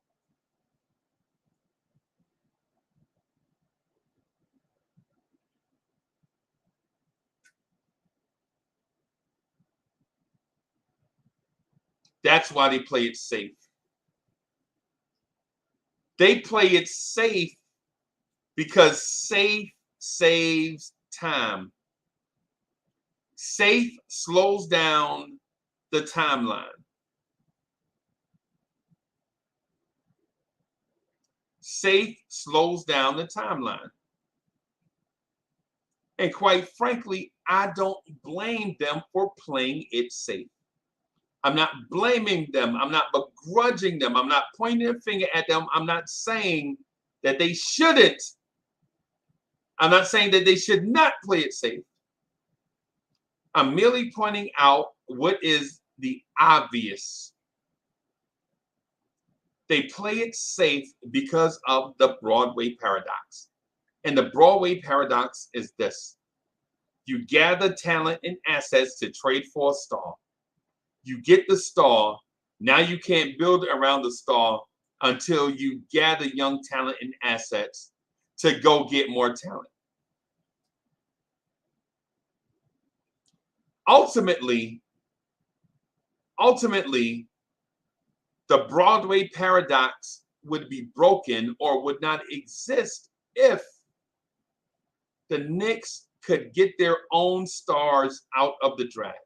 S4: That's why they play it safe. They play it safe because safe saves time. Safe slows down the timeline. Safe slows down the timeline. And quite frankly, I don't blame them for playing it safe. I'm not blaming them. I'm not begrudging them. I'm not pointing a finger at them. I'm not saying that they shouldn't. I'm not saying that they should not play it safe. I'm merely pointing out what is the obvious. They play it safe because of the Broadway paradox. And the Broadway paradox is this. You gather talent and assets to trade for a star. You get the star. Now you can't build around the star until you gather young talent and assets to go get more talent. Ultimately, the Broadway paradox would be broken or would not exist if the Knicks could get their own stars out of the draft.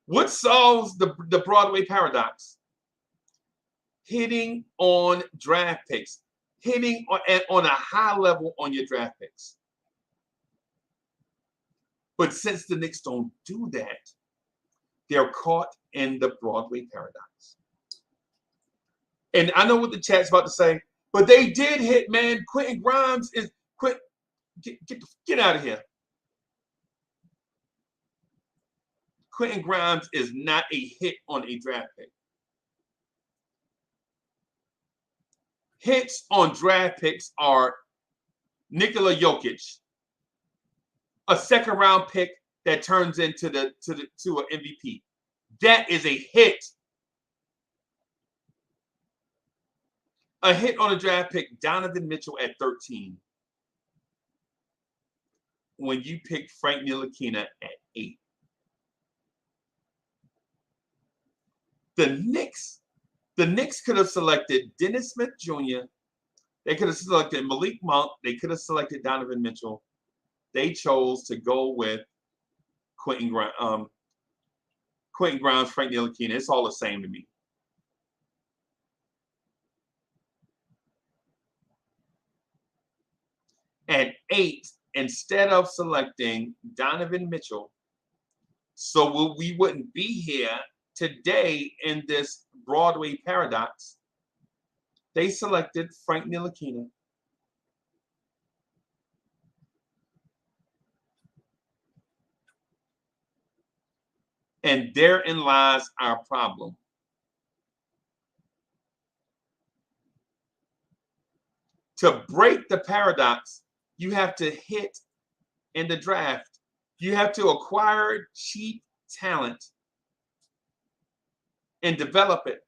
S4: What solves the Broadway paradox? Hitting on draft picks, hitting on a high level on your draft picks. But since the Knicks don't do that, they're caught in the Broadway paradox. And I know what the chat's about to say, but they did hit, man. Quentin Grimes is get out of here. Quentin Grimes is not a hit on a draft pick. Hits on draft picks are Nikola Jokic, a second round pick that turns into an MVP. That is a hit. A hit on a draft pick, Donovan Mitchell at 13. When you picked Frank Ntilikina at 8. The Knicks could have selected Dennis Smith Jr. They could have selected Malik Monk. They could have selected Donovan Mitchell. They chose to go with Quentin Grimes, Frank Ntilikina. It's all the same to me. At 8, instead of selecting Donovan Mitchell, so we wouldn't be here today in this Broadway paradox, they selected Frank Ntilikina. And therein lies our problem. To break the paradox, you have to hit in the draft. You have to acquire cheap talent and develop it.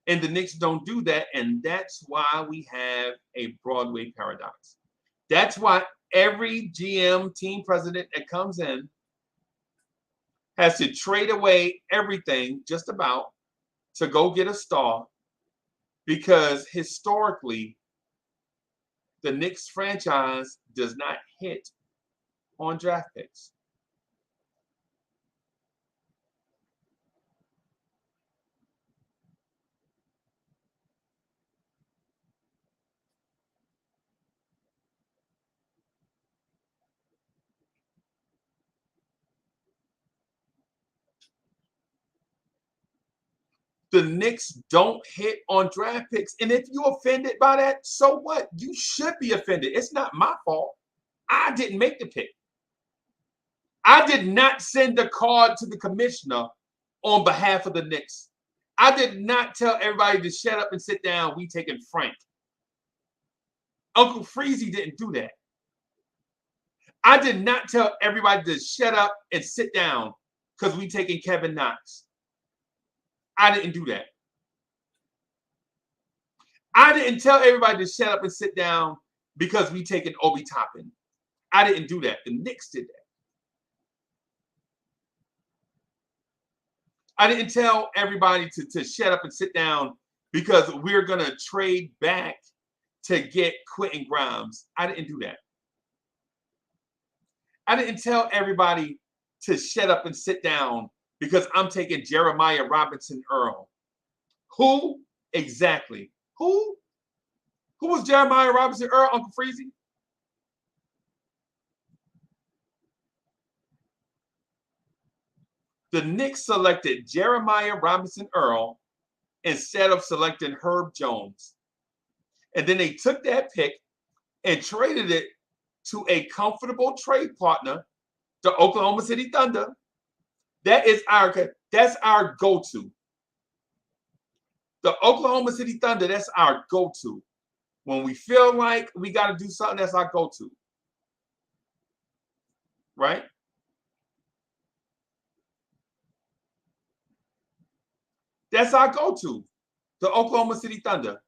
S4: And the Knicks don't do that, and that's why we have a Broadway paradox. That's why every GM, team president that comes in has to trade away everything just about to go get a star, because historically, the Knicks franchise does not hit on draft picks. The Knicks don't hit on draft picks. And if you're offended by that, so what? You should be offended. It's not my fault. I didn't make the pick. I did not send the card to the commissioner on behalf of the Knicks. I did not tell everybody to shut up and sit down. We taking Frank. Uncle Freezy didn't do that. I did not tell everybody to shut up and sit down because we taking Kevin Knox. I didn't do that. I didn't tell everybody to shut up and sit down because we taking Obi Toppin. I didn't do that. The Knicks did that. I didn't tell everybody to shut up and sit down because we're going to trade back to get Quentin Grimes. I didn't do that. I didn't tell everybody to shut up and sit down because I'm taking Jeremiah Robinson Earl. Who exactly? Who? Who was Jeremiah Robinson Earl, Uncle Freezy? The Knicks selected Jeremiah Robinson Earl instead of selecting Herb Jones. And then they took that pick and traded it to a comfortable trade partner, the Oklahoma City Thunder. That's our go-to. The Oklahoma City Thunder, that's our go-to. When we feel like we got to do something, that's our go-to. Right? That's our go-to. The Oklahoma City Thunder.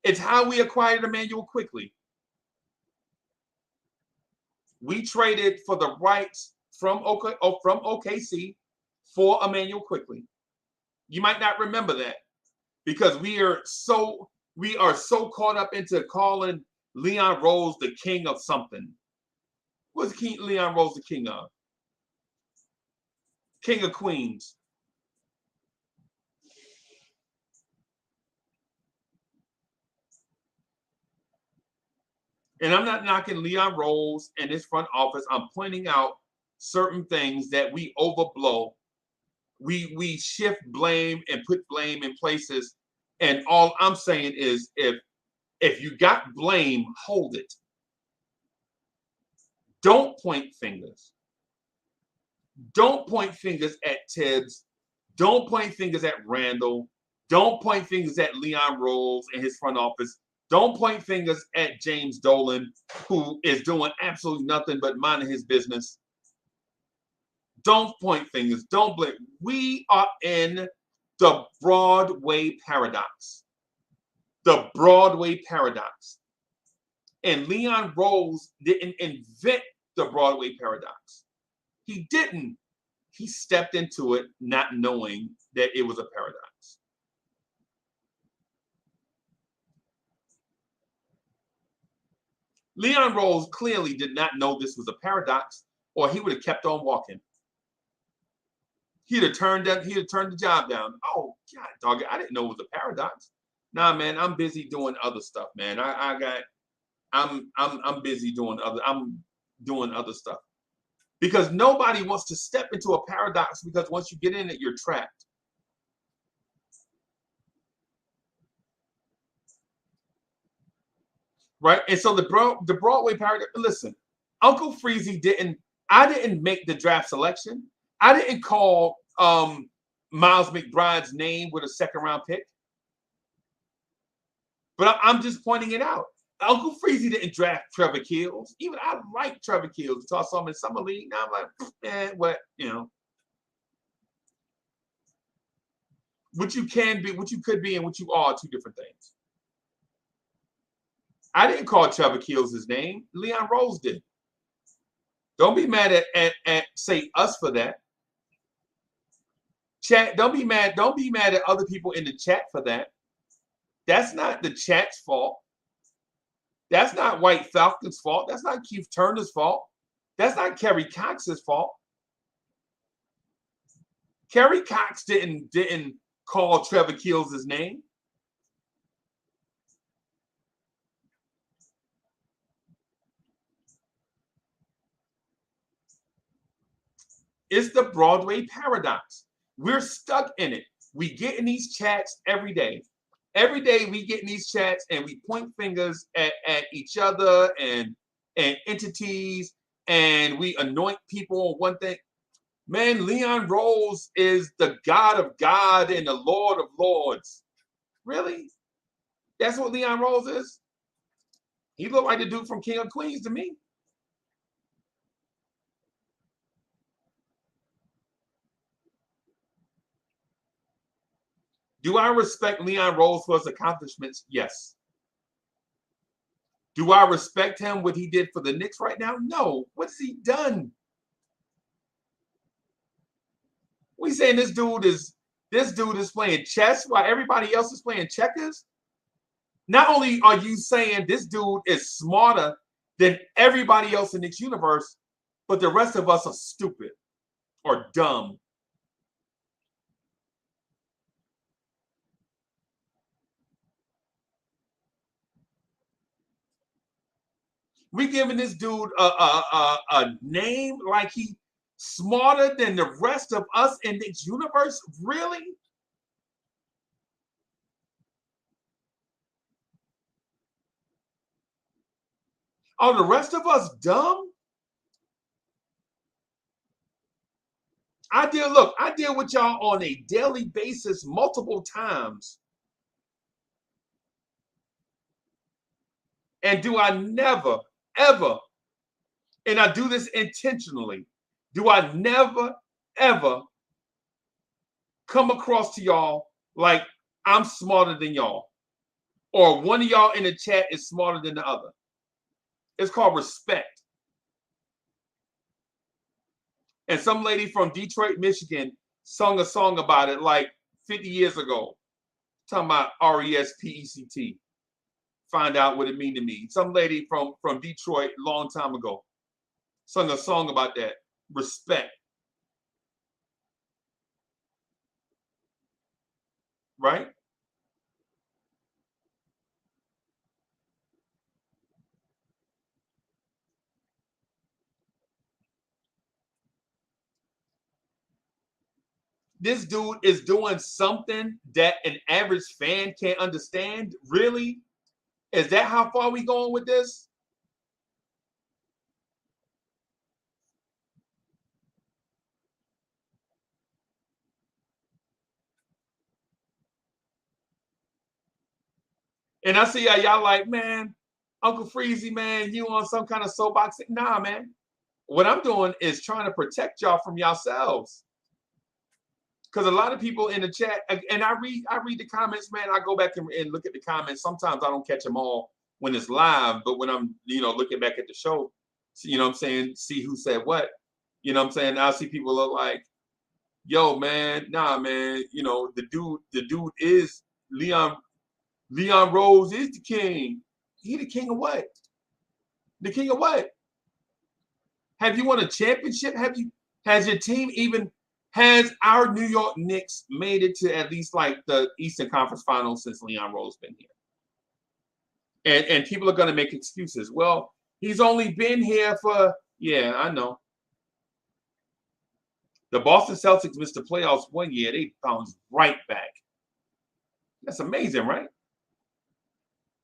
S4: It's how we acquired Emmanuel Quickly. We traded for the rights from OKC for Emmanuel Quickly. You might not remember that because we are so caught up into calling Leon Rose the king of something. What's Leon Rose the king of? King of Queens. And I'm not knocking Leon Rose and his front office. I'm pointing out certain things that we overblow. We shift blame and put blame in places. And all I'm saying is if you got blame, hold it. Don't point fingers. Don't point fingers at Tibbs. Don't point fingers at Randall. Don't point fingers at Leon Rose and his front office. Don't point fingers at James Dolan, who is doing absolutely nothing but minding his business. Don't point fingers. Don't blame. We are in the Broadway Paradox. The Broadway Paradox. And Leon Rose didn't invent the Broadway Paradox. He didn't. He stepped into it not knowing that it was a paradox. Leon Rose clearly did not know this was a paradox, or he would have kept on walking. He'd have turned the job down. Oh God, dog! I didn't know it was a paradox. Nah, man, I'm busy doing other stuff, man. I'm busy doing other stuff. Because nobody wants to step into a paradox because once you get in it, you're trapped. Right? And so the Broadway Paradox, listen, Uncle Freezy I didn't make the draft selection. I didn't call Miles McBride's name with a second round pick. But I'm just pointing it out. Uncle Freezy didn't draft Trevor Keels. Even I like Trevor Keels. I saw him in Summer League. Now I'm like, what, What you can be, what you could be, and what you are two different things. I didn't call Trevor Keels his name. Leon Rose did. Don't be mad at say us for that. Chat, don't be mad at other people in the chat for that. That's not the chat's fault. That's not White Falcon's fault. That's not Keith Turner's fault. That's not Kerry Cox's fault. Kerry Cox didn't call Trevor Keels his name. It's the Broadway Paradox. We're stuck in it. We get in these chats every day. Every day we get in these chats and we point fingers at each other and entities, and we anoint people on one thing. Man, Leon Rose is the God of God and the Lord of Lords. Really? That's what Leon Rose is? He looked like the dude from King of Queens to me. Do I respect Leon Rose for his accomplishments? Yes. Do I respect him, what he did for the Knicks right now? No. What's he done? We saying this dude is This dude is playing chess while everybody else is playing checkers. Not only are you saying this dude is smarter than everybody else in Knicks universe, but the rest of us are stupid or dumb. We giving this dude a name like he smarter than the rest of us in Knicks universe? Really? Are the rest of us dumb? I deal with y'all on a daily basis multiple times. And do I never, ever, and I do this intentionally, do I never, ever come across to y'all like I'm smarter than y'all, or one of y'all in the chat is smarter than the other? It's called respect. And some lady from Detroit, Michigan sung a song about it like 50 years ago, talking about RESPECT. Find out what it mean to me. Some lady from Detroit a long time ago sung a song about that. Respect. Right? This dude is doing something that an average fan can't understand. Really? Is that how far we going with this? And I see how y'all like, man, Uncle Freezy, man, you on some kind of soapbox? Nah, man. What I'm doing is trying to protect y'all from yourselves. Because a lot of people in the chat, and I read the comments, man. I go back and look at the comments. Sometimes I don't catch them all when it's live, but when I'm, looking back at the show, you know what I'm saying, see who said what. You know what I'm saying? I see people look like, yo, man, nah, man, the dude is Leon Rose is the king. He the king of what? The king of what? Have you won a championship? Has your team even, has our New York Knicks made it to at least like the Eastern Conference Finals since Leon Rose been here? And people are going to make excuses. Well, he's only been here for, yeah, I know. The Boston Celtics missed the playoffs one year. They bounced right back. That's amazing, right?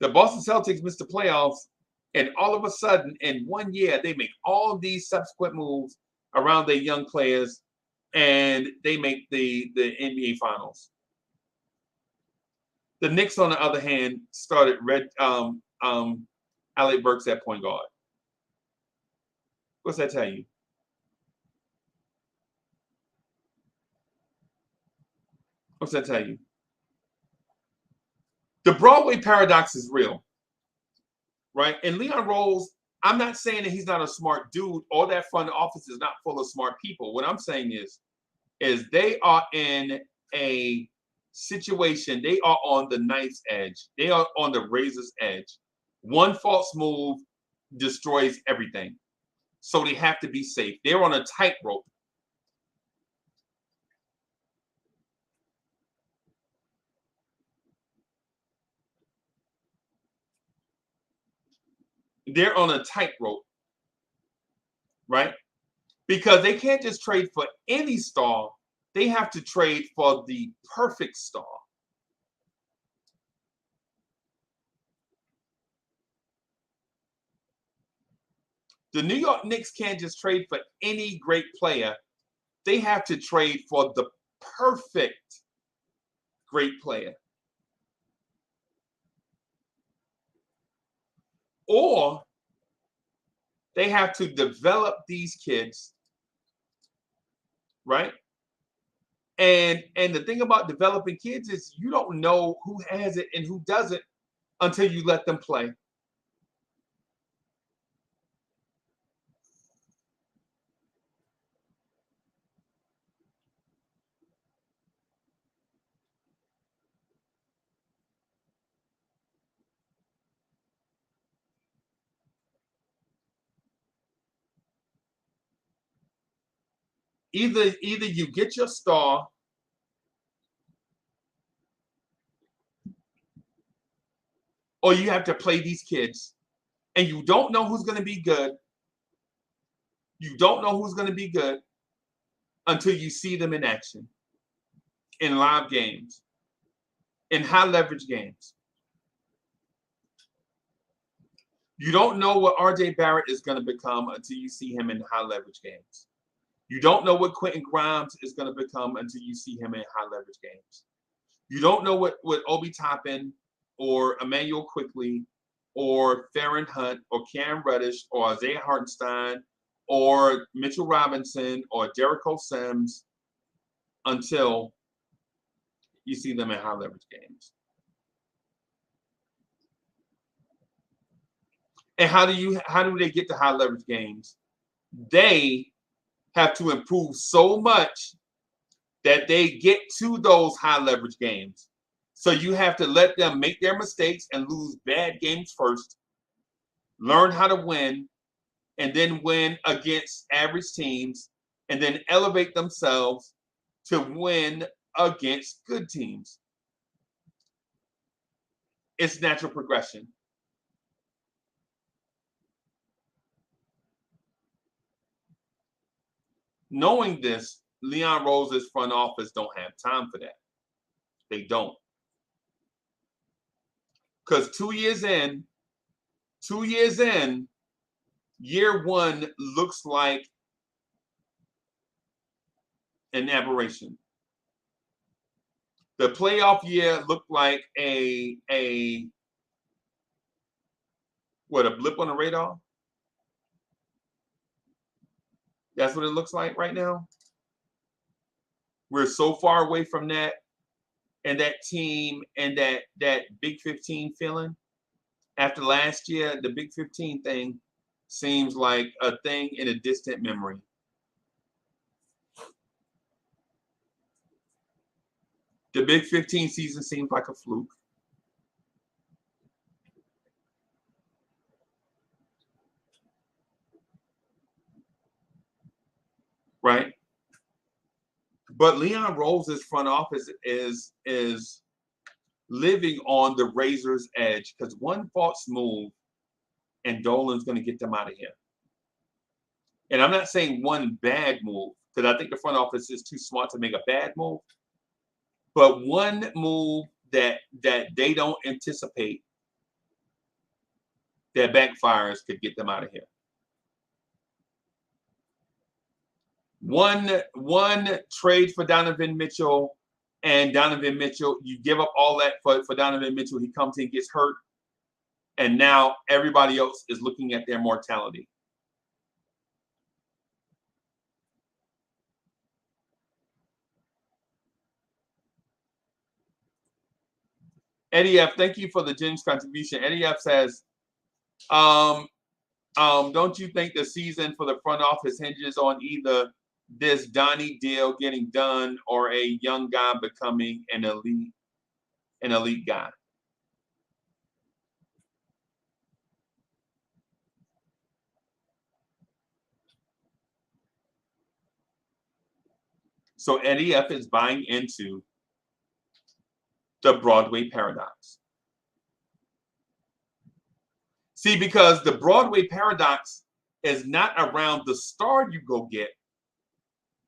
S4: The Boston Celtics missed the playoffs, and all of a sudden, in 1 year, they make all these subsequent moves around their young players, and they make the NBA Finals. The Knicks, on the other hand, started Alec Burks at point guard. What's that tell you? What's that tell you? The Broadway Paradox is real, right? And Leon Rose, I'm not saying that he's not a smart dude. All that front office is not full of smart people. What I'm saying is they are in a situation. They are on the knife's edge. They are on the razor's edge. One false move destroys everything. So they have to be safe. They're on a tightrope. They're on a tightrope, right? Because they can't just trade for any star. They have to trade for the perfect star. The New York Knicks can't just trade for any great player. They have to trade for the perfect great player. Or they have to develop these kids, right? And the thing about developing kids is you don't know who has it and who doesn't until you let them play. Either you get your star, or you have to play these kids, and you don't know who's going to be good. You don't know who's going to be good until you see them in action, in live games, in high leverage games. You don't know what RJ Barrett is going to become until you see him in high leverage games. You don't know what Quentin Grimes is going to become until you see him in high leverage games. You don't know what Obi Toppin or Emmanuel Quickley or Farron Hunt or Cam Reddish or Isaiah Hartenstein or Mitchell Robinson or Jericho Sims until you see them in high leverage games. And how do they get to high leverage games? They have to improve so much that they get to those high leverage games. So you have to let them make their mistakes and lose bad games first, learn how to win, and then win against average teams, and then elevate themselves to win against good teams. It's natural progression. Knowing this, Leon Rose's front office don't have time for that. They don't. Because 2 years in, year one looks like an aberration. The playoff year looked like a blip on the radar? That's what it looks like right now. We're so far away from that and that team and that Big 15 feeling. After last year, the Big 15 thing seems like a thing in a distant memory. The Big 15 season seems like a fluke. Right? But Leon Rose's front office is living on the razor's edge because one false move and Dolan's going to get them out of here. And I'm not saying one bad move because I think the front office is too smart to make a bad move. But one move that they don't anticipate that backfires could get them out of here. One trade for Donovan Mitchell, and Donovan Mitchell, you give up all that for Donovan Mitchell. He comes in, gets hurt, and now everybody else is looking at their mortality. Eddie F, thank you for the Jim's contribution. Eddie F says, don't you think the season for the front office hinges on either this Donnie deal getting done or a young guy becoming an elite guy? So Eddie F is buying into the Broadway Paradox. See, because the Broadway Paradox is not around the star you go get,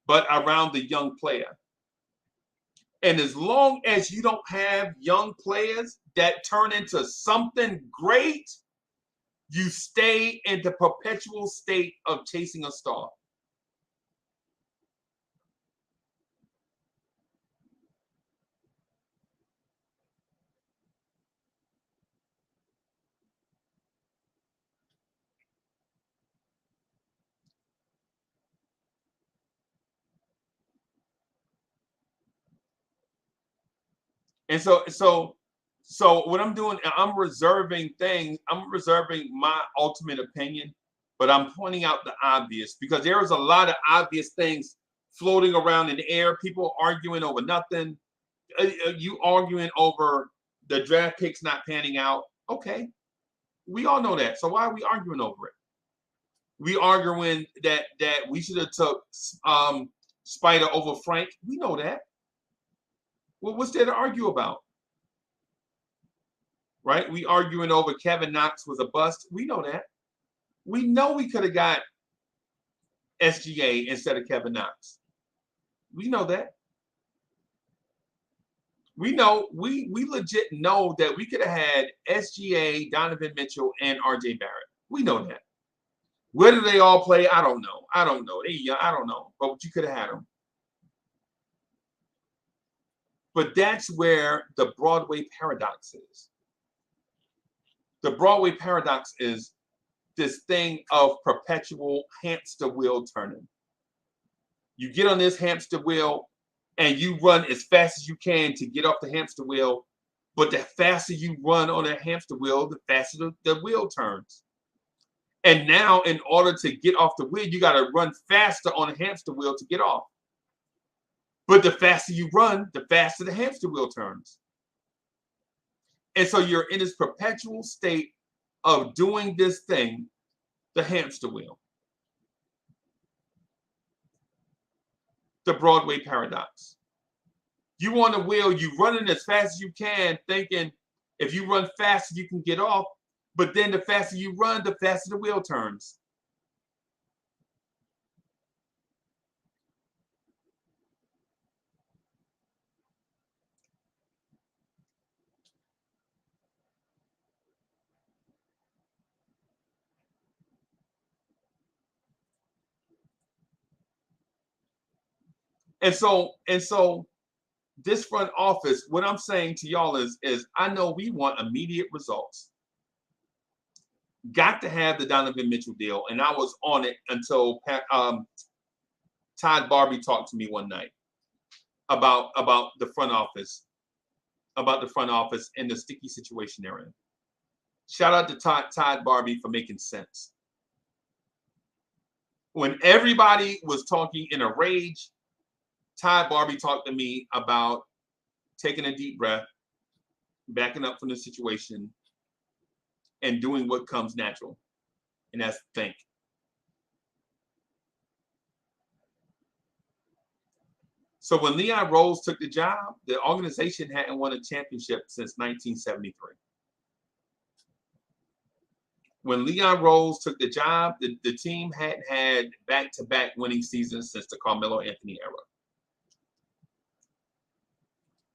S4: but around the young player. And as long as you don't have young players that turn into something great, you stay in the perpetual state of chasing a star. And so what I'm doing, I'm reserving my ultimate opinion, but I'm pointing out the obvious because there is a lot of obvious things floating around in the air. People arguing over nothing. You arguing over the draft picks not panning out. Okay, we all know that. So why are we arguing over it? We arguing that we should have took Spider over Frank. We know that. Well, what's there to argue about? Right? We arguing over Kevin Knox was a bust. We know that. We know we could have got SGA instead of Kevin Knox. We know that. We know, we legit know that we could have had SGA, Donovan Mitchell, and RJ Barrett. We know that. Where do they all play? I don't know. I don't know. I don't know. But you could have had them. But that's where the Broadway paradox is. The Broadway paradox is this thing of perpetual hamster wheel turning. You get on this hamster wheel and you run as fast as you can to get off the hamster wheel. But the faster you run on that hamster wheel, the faster the wheel turns. And now, in order to get off the wheel, you got to run faster on the hamster wheel to get off. But the faster you run, the faster the hamster wheel turns. And so you're in this perpetual state of doing this thing, the hamster wheel. The Broadway paradox. You on the wheel, you running as fast as you can, thinking if you run faster, you can get off. But then the faster you run, the faster the wheel turns. And so this front office, what I'm saying to y'all is I know we want immediate results. Got to have the Donovan Mitchell deal, and I was on it until Todd Barbie talked to me one night about the front office, and the sticky situation they're in. Shout out to Todd Barbie for making sense. When everybody was talking in a rage, Todd Barbie talked to me about taking a deep breath, backing up from the situation, and doing what comes natural, and that's think. So when Leon Rose took the job, the organization hadn't won a championship since 1973. When Leon Rose took the job, the team hadn't had back-to-back winning seasons since the Carmelo Anthony era.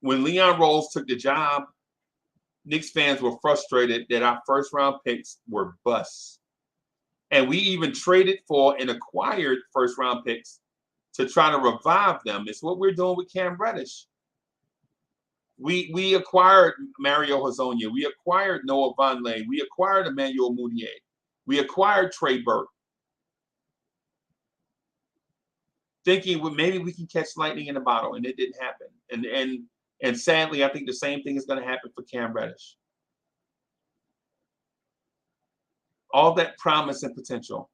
S4: When Leon Rose took the job, Knicks fans were frustrated that our first-round picks were busts. And we even traded for and acquired first-round picks to try to revive them. It's what we're doing with Cam Reddish. We acquired Mario Hezonja. We acquired Noah Vonleh. We acquired Emmanuel Mudiay. We acquired Trey Burke. Thinking, well, maybe we can catch lightning in a bottle, and it didn't happen. And sadly, I think the same thing is going to happen for Cam Reddish. All that promise and potential.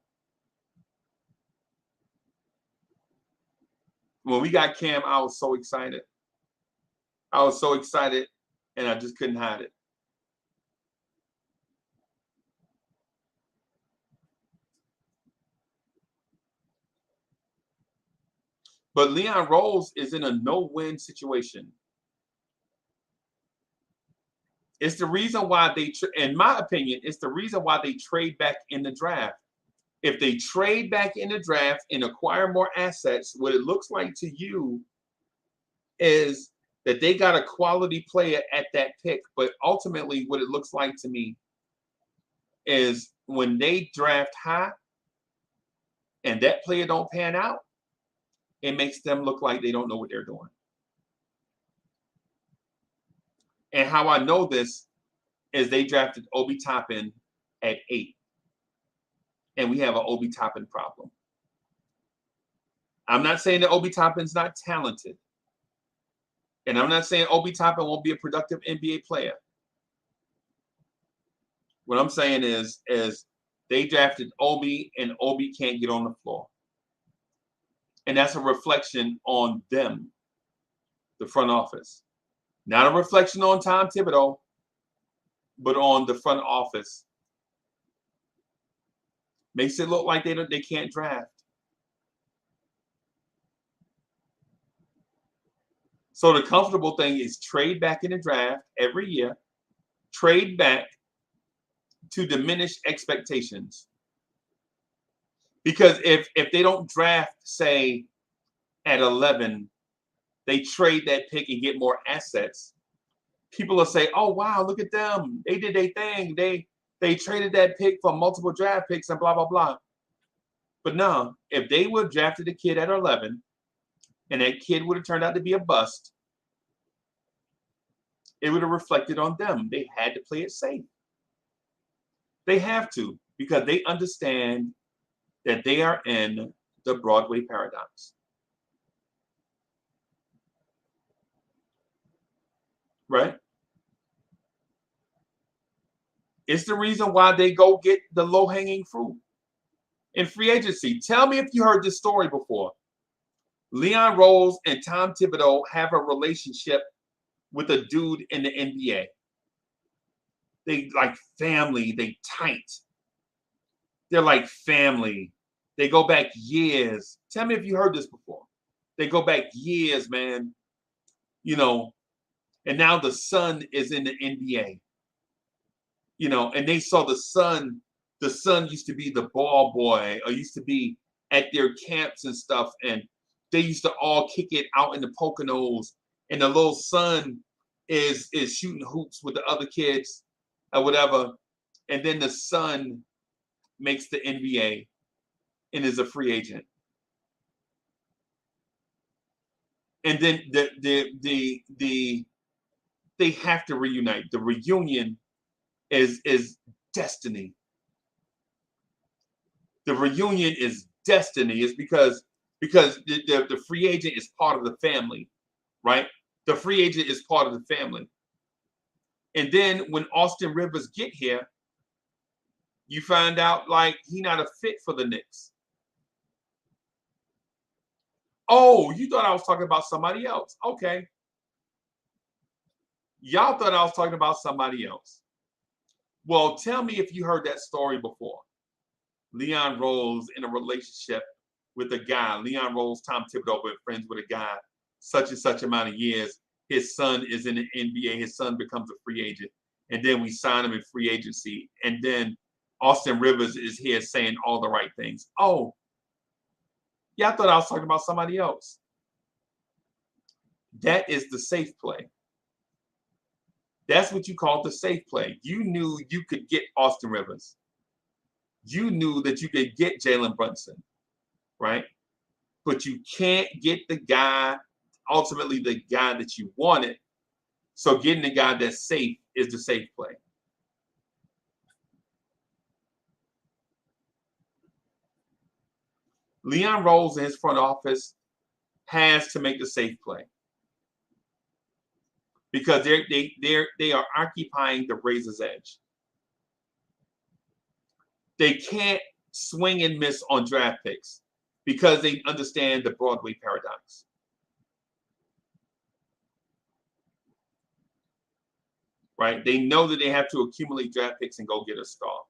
S4: When we got Cam, I was so excited. I was so excited, and I just couldn't hide it. But Leon Rose is in a no-win situation. It's the reason why in my opinion, it's the reason why they trade back in the draft. If they trade back in the draft and acquire more assets, what it looks like to you is that they got a quality player at that pick. But ultimately, what it looks like to me is when they draft high and that player don't pan out, it makes them look like they don't know what they're doing. And how I know this is they drafted Obi Toppin at 8. And we have an Obi Toppin problem. I'm not saying that Obi Toppin's not talented. And I'm not saying Obi Toppin won't be a productive NBA player. What I'm saying is they drafted Obi, and Obi can't get on the floor. And that's a reflection on them, the front office. Not a reflection on Tom Thibodeau, but on the front office. Makes it look like they can't draft. So the comfortable thing is trade back in the draft every year, trade back to diminish expectations. Because if they don't draft, say, at 11, they trade that pick and get more assets. People will say, "Oh wow, look at them! They did their thing. They traded that pick for multiple draft picks and blah blah blah." But no, if they would have drafted a kid at 11, and that kid would have turned out to be a bust, it would have reflected on them. They had to play it safe. They have to, because they understand that they are in the Broadway paradox. Right? It's the reason why they go get the low-hanging fruit in free agency. Tell me if you heard this story before. Leon Rose and Tom Thibodeau have a relationship with a dude in the NBA. They like family, they tight. They're like family. They go back years. Tell me if you heard this before. They go back years, man. You know, and now the son is in the NBA. You know, and they saw the son used to be the ball boy, or used to be at their camps and stuff, and they used to all kick it out in the Poconos, and the little son is shooting hoops with the other kids or whatever, and then the son makes the NBA and is a free agent. And then they have to reunite. The reunion is destiny. The reunion is destiny. It's because the free agent is part of the family, right? The free agent is part of the family. And then when Austin Rivers get here, you find out like he's not a fit for the Knicks. Oh, you thought I was talking about somebody else. Okay. Y'all thought I was talking about somebody else. Well, tell me if you heard that story before. Leon Rose in a relationship with a guy. Leon Rose, Tom Thibodeau, been friends with a guy such and such amount of years. His son is in the NBA. His son becomes a free agent. And then we sign him in free agency. And then Austin Rivers is here saying all the right things. Oh, yeah, I thought I was talking about somebody else. That is the safe play. That's what you call the safe play. You knew you could get Austin Rivers. You knew that you could get Jalen Brunson, right? But you can't get the guy, ultimately the guy that you wanted. So getting the guy that's safe is the safe play. Leon Rose and his front office has to make the safe play, because they are occupying the razor's edge. They can't swing and miss on draft picks because they understand the Broadway paradox. Right? They know that they have to accumulate draft picks and go get a star.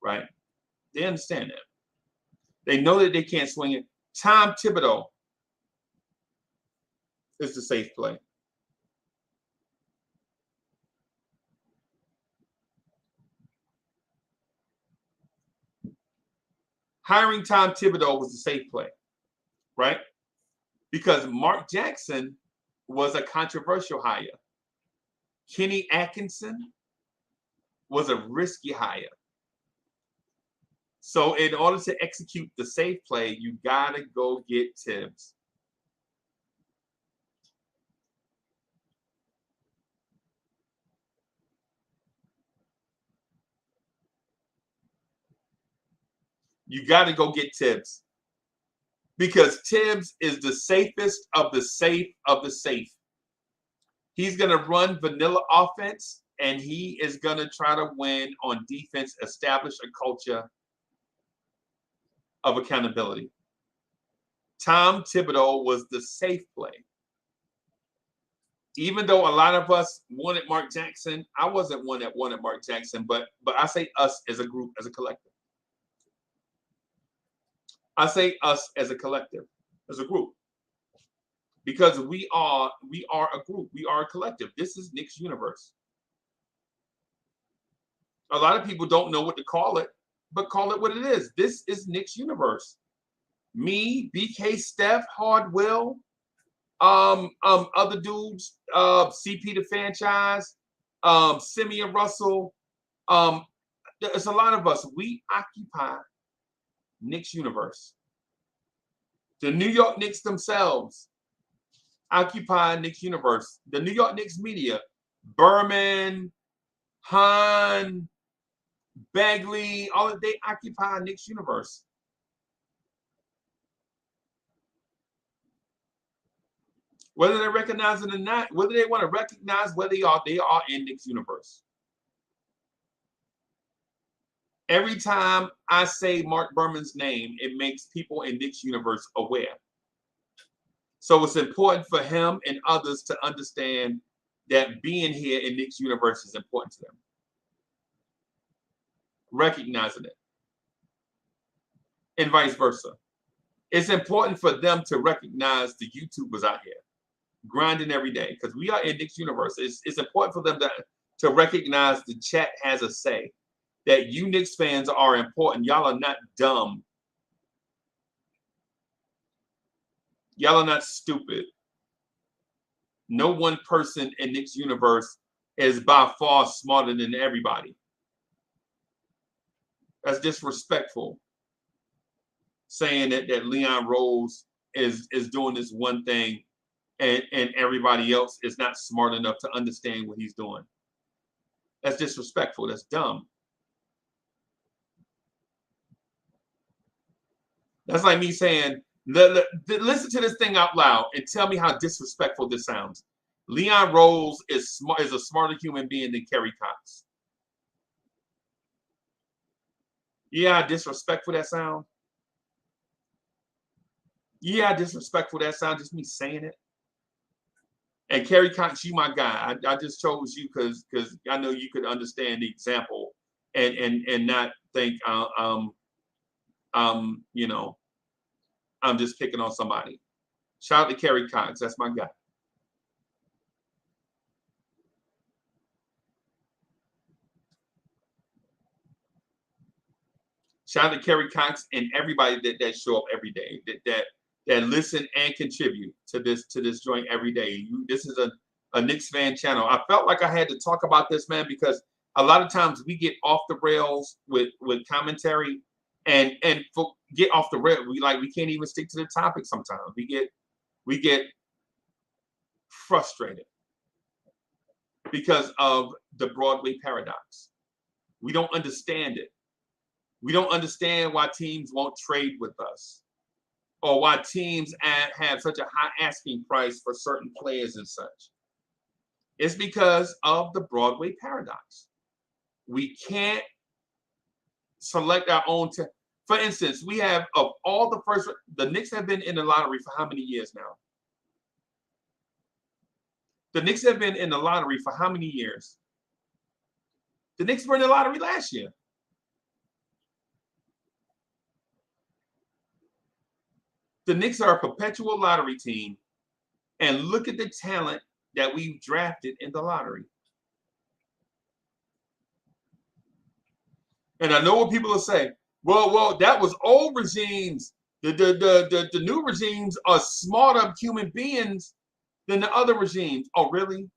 S4: Right? They understand that. They know that they can't swing it. Tom Thibodeau is the safe play. Hiring Tom Thibodeau was the safe play, right? Because Mark Jackson was a controversial hire. Kenny Atkinson was a risky hire. So in order to execute the safe play, you gotta go get Tibbs. You got to go get Tibbs, because Tibbs is the safest of the safe of the safe. He's going to run vanilla offense, and he is going to try to win on defense, establish a culture of accountability. Tom Thibodeau was the safe play. Even though a lot of us wanted Mark Jackson, I wasn't one that wanted Mark Jackson, but I say us as a group, as a collective. I say us as a collective, as a group. because we are a group, we are a collective. This is Knicks universe. A lot of people don't know what to call it, but call it what it is. This is Knicks universe. Me, BK, Steph, Hard Will, other dudes, CP the franchise, Simeon Russell. There's a lot of us. We occupy Knicks universe. The New York Knicks themselves occupy Knicks universe. The New York Knicks media, Berman, Hahn, Bagley, all of they occupy Knicks universe. Whether they recognize it or not, whether they want to recognize where they are in Knicks universe. Every time I say Mark Berman's name, it makes people in Knicks universe aware. So it's important for him and others to understand that being here in Knicks universe is important to them. Recognizing it. And vice versa. It's important for them to recognize the YouTubers out here grinding every day, because we are in Knicks universe. It's important for them to recognize the chat has a say, that you Knicks fans are important. Y'all are not dumb. Y'all are not stupid. No one person in Knicks universe is by far smarter than everybody. That's disrespectful. Saying that Leon Rose is doing this one thing and everybody else is not smart enough to understand what he's doing. That's disrespectful. That's dumb. That's like me saying, listen to this thing out loud and tell me how disrespectful this sounds. Leon Rose is a smarter human being than Kerry Cox. Yeah, how disrespectful that sound. Yeah, how disrespectful that sound. Just me saying it. And Kerry Cox, you my guy. I just chose you because I know you could understand the example and not think you know, I'm just picking on somebody. Shout out to Kerry Cox. That's my guy. Shout out to Kerry Cox and everybody that show up every day, that listen and contribute to this joint every day. This is a Knicks fan channel. I felt like I had to talk about this, man, because a lot of times we get off the rails with commentary and get off the rail. We can't even stick to the topic sometimes. We get frustrated because of the Broadway paradox. We don't understand it. We don't understand why teams won't trade with us, or why teams have such a high asking price for certain players and such. It's because of the Broadway paradox. We can't select our own. For instance, we have, of all the Knicks have been in the lottery for how many years now? The Knicks have been in the lottery for how many years? The Knicks were in the lottery last year. The Knicks are a perpetual lottery team, and look at the talent that we've drafted in the lottery. And I know what people will say. Well, that was old regimes. The new regimes are smarter human beings than the other regimes. Oh, really?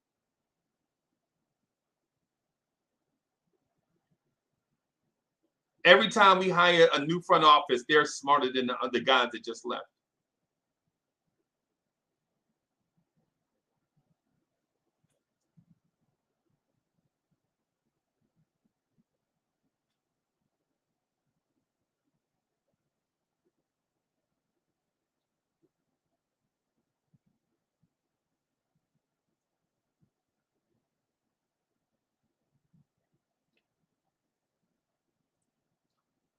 S4: Every time we hire a new front office, they're smarter than the other guys that just left.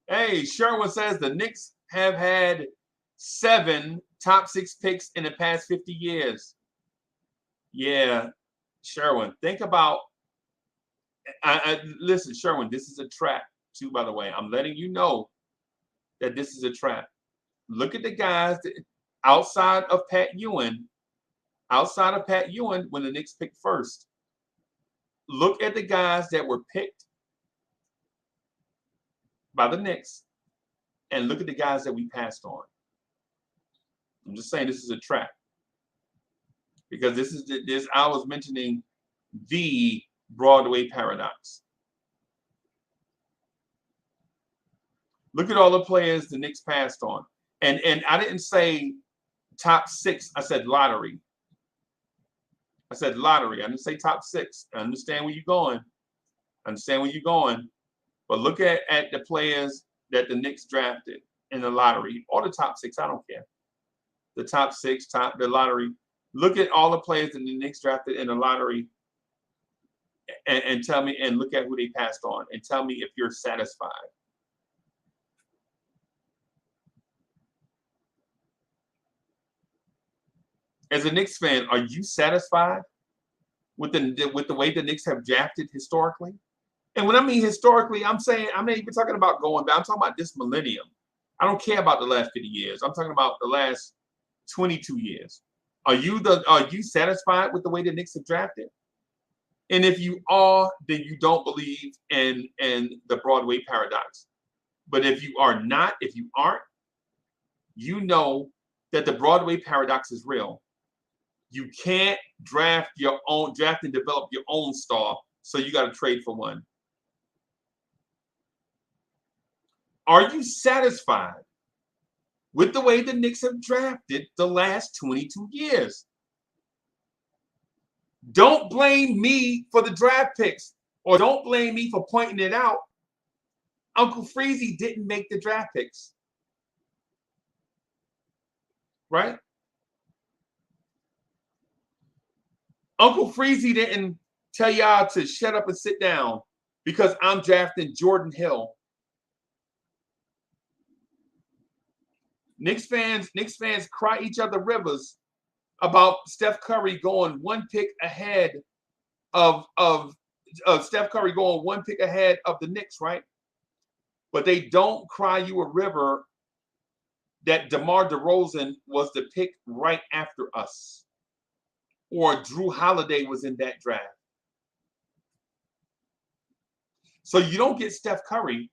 S4: Hey, Sherwin says the Knicks have had 7 top 6 picks in the past 50 years. Yeah, Sherwin, think about. Listen, Sherwin, this is a trap too. By the way, I'm letting you know that this is a trap. Look at the guys outside of Pat Ewing outside of Pat Ewing, when the Knicks picked first, look at the guys that were picked by the Knicks and look at the guys that we passed on. I'm just saying this is a trap. Because this I was mentioning the Broadway Paradox. Look at all the players the Knicks passed on. And I didn't say top 6, I said lottery. I said lottery. I didn't say top 6. I understand where you're going. But look at the players that the Knicks drafted in the lottery, or the top 6, I don't care. The top 6, the lottery. Look at all the players that the Knicks drafted in the lottery and tell me, and look at who they passed on, and tell me if you're satisfied. As a Knicks fan, are you satisfied with the way the Knicks have drafted historically? And when I mean historically, I'm not even talking about going back. I'm talking about this millennium. I don't care about the last 50 years. I'm talking about the last 22 years. Are you satisfied with the way the Knicks have drafted? And if you are, then you don't believe in the Broadway Paradox. But if you are not, if you aren't, you know that the Broadway Paradox is real. You can't draft and develop your own star, so you got to trade for one. Are you satisfied with the way the Knicks have drafted the last 22 years? Don't blame me for the draft picks, or don't blame me for pointing it out. Uncle Freezy didn't make the draft picks. Right? Uncle Freezy didn't tell y'all to shut up and sit down because I'm drafting Jordan Hill. Knicks fans cry each other rivers about Steph Curry going one pick ahead of Steph Curry going one pick ahead of the Knicks, right? But they don't cry you a river that DeMar DeRozan was the pick right after us, or Drew Holiday was in that draft. So you don't get Steph Curry.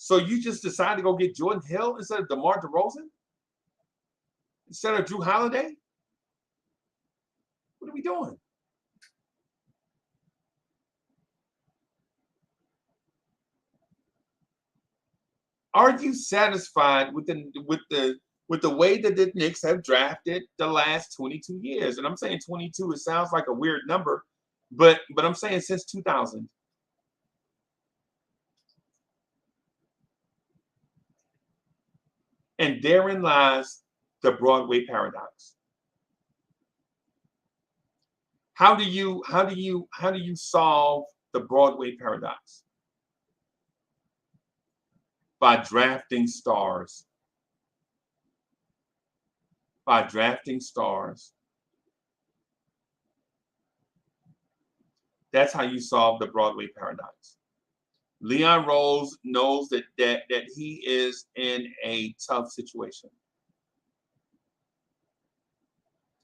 S4: So you just decide to go get Jordan Hill instead of DeMar DeRozan? Instead of Drew Holiday? What are we doing? Are you satisfied with the way that the Knicks have drafted the last 22 years? And I'm saying 22, it sounds like a weird number, but I'm saying since 2000. And therein lies the Broadway Paradox. How do you solve the Broadway Paradox? By drafting stars. By drafting stars. That's how you solve the Broadway Paradox. Leon Rose knows that he is in a tough situation.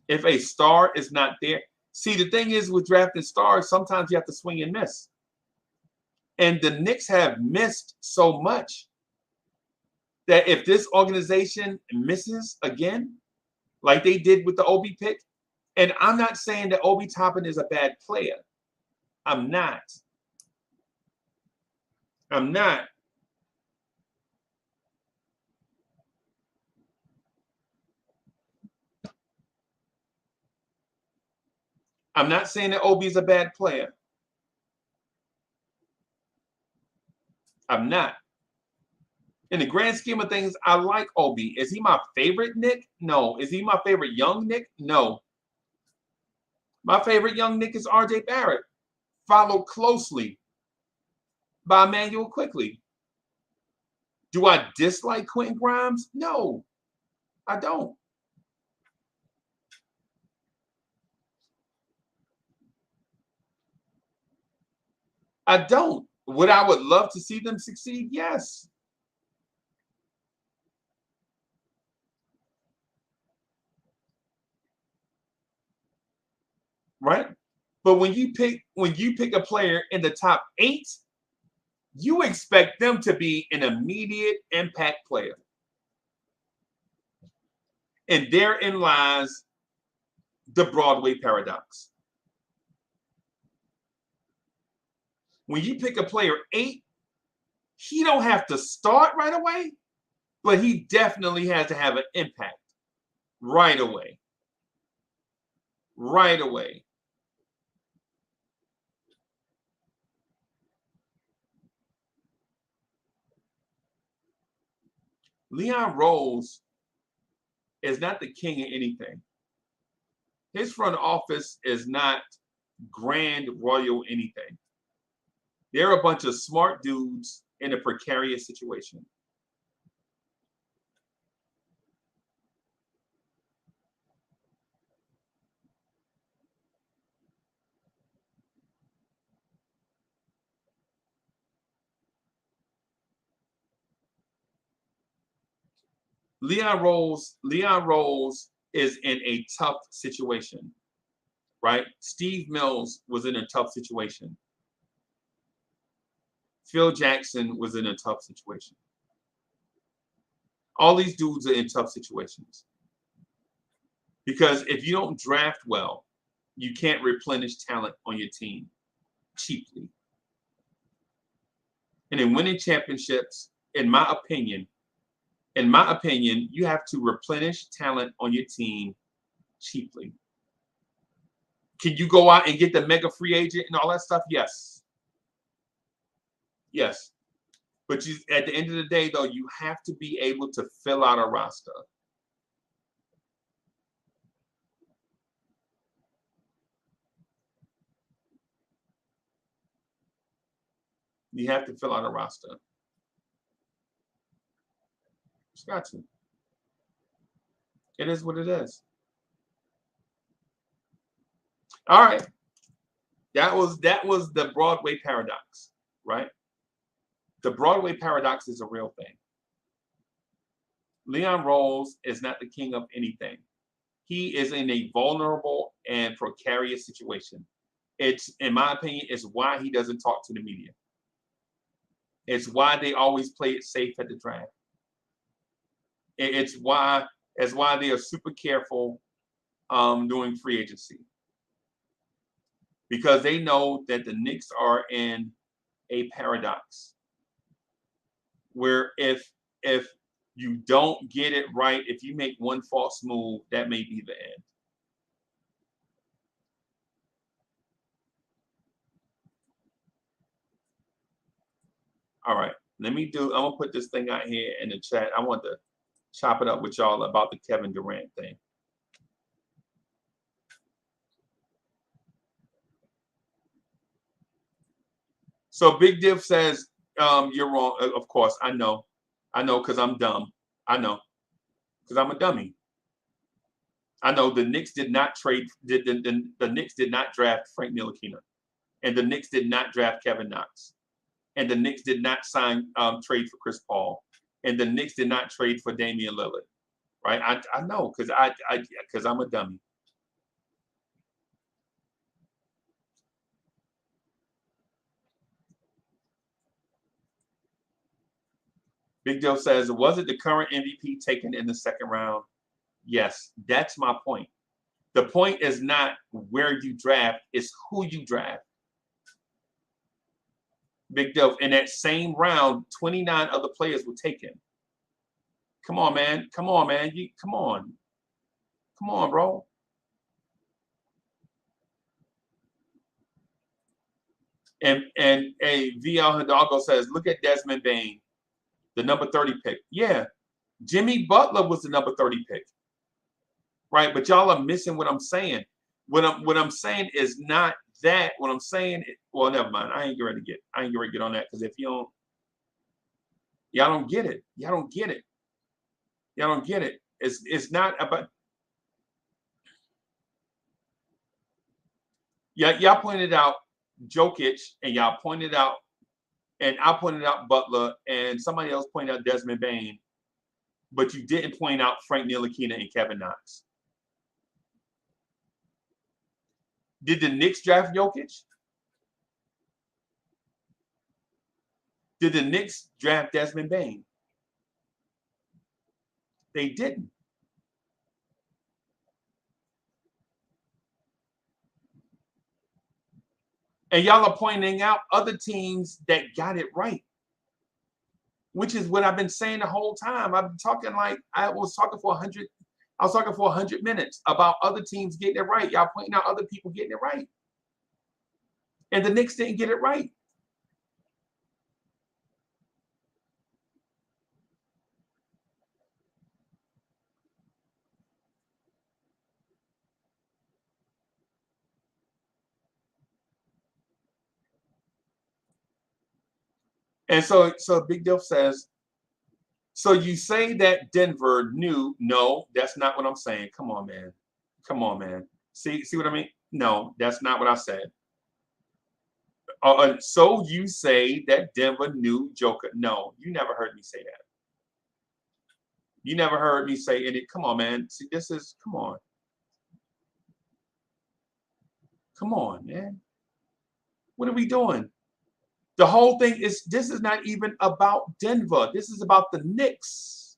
S4: If a star is not there, see, the thing is with drafting stars, sometimes you have to swing and miss. And the Knicks have missed so much that if this organization misses again, like they did with the Obi pick, and I'm not saying that Obi Toppin is a bad player. I'm not. I'm not. I'm not saying that Obi is a bad player. I'm not. In the grand scheme of things, I like Obi. Is he my favorite Knick? No. Is he my favorite young Knick? No. My favorite young Knick is RJ Barrett, followed closely by Emmanuel Quickly. Do I dislike Quentin Grimes? No, I don't. I don't. Would I love to see them succeed? Yes. right? But when you pick a player in the top 8, you expect them to be an immediate impact player. And therein lies the Broadway paradox. When you pick a player 8, he don't have to start right away, but he definitely has to have an impact right away. Right away. Leon Rose is not the king of anything. His front office is not grand royal anything. They're a bunch of smart dudes in a precarious situation. Leon Rose is in a tough situation, right? Steve Mills was in a tough situation. Phil Jackson was in a tough situation. All these dudes are in tough situations. Because if you don't draft well, you can't replenish talent on your team cheaply. And in winning championships, in my opinion, you have to replenish talent on your team cheaply. Can you go out and get the mega free agent and all that stuff? Yes. Yes. But at the end of the day, though, you have to be able to fill out a roster. You have to fill out a roster. Just got to. It is what it is. All right. That was the Broadway paradox, right? The Broadway paradox is a real thing. Leon Rose is not the king of anything. He is in a vulnerable and precarious situation. It's, in my opinion, it's why he doesn't talk to the media. It's why they always play it safe at the draft. It's why they are super careful doing free agency. Because they know that the Knicks are in a paradox where if you don't get it right, if you make one false move, that may be the end. All right, I'm gonna put this thing out here in the chat. I want to chop it up with y'all about the Kevin Durant thing. So Big Div says, you're wrong. Of course, I know, because I'm dumb. I know, because I'm a dummy. I know the Knicks did not trade. The Knicks did not draft Frank Ntilikina, and the Knicks did not draft Kevin Knox, and the Knicks did not trade for Chris Paul, and the Knicks did not trade for Damian Lillard. Right? I know, because I'm a dummy. Big Deal says, was it the current MVP taken in the second round? Yes, that's my point. The point is not where you draft, it's who you draft. Big Deal, in that same round, 29 other players were taken. Come on, man. Come on, man. Come on. Come on, bro. And a VL Hidalgo says, look at Desmond Bane, the number 30 pick. Yeah, Jimmy Butler was the number 30 pick. Right, but y'all are missing what I'm saying. What I'm saying is not that. What I'm saying, well, never mind. I ain't ready to get on that, because if y'all don't get it. Y'all don't get it. Y'all don't get it. It's not about. Yeah, y'all pointed out Jokic, and y'all pointed out, and I pointed out Butler, and somebody else pointed out Desmond Bane, but you didn't point out Frank Ntilikina and Kevin Knox. Did the Knicks draft Jokic? Did the Knicks draft Desmond Bane? They didn't. And y'all are pointing out other teams that got it right, which is what I've been saying the whole time. I've been talking like I was talking for 100 minutes about other teams getting it right. Y'all pointing out other people getting it right. And the Knicks didn't get it right. And so Big Diff says, so you say that Denver knew? No, that's not what I'm saying. Come on, man. Come on, man. See what I mean? No, that's not what I said. So you say that Denver knew Joker? No, you never heard me say that. You never heard me say it. Come on, man. See, come on. Come on, man. What are we doing? The whole thing this is not even about Denver. This is about the Knicks.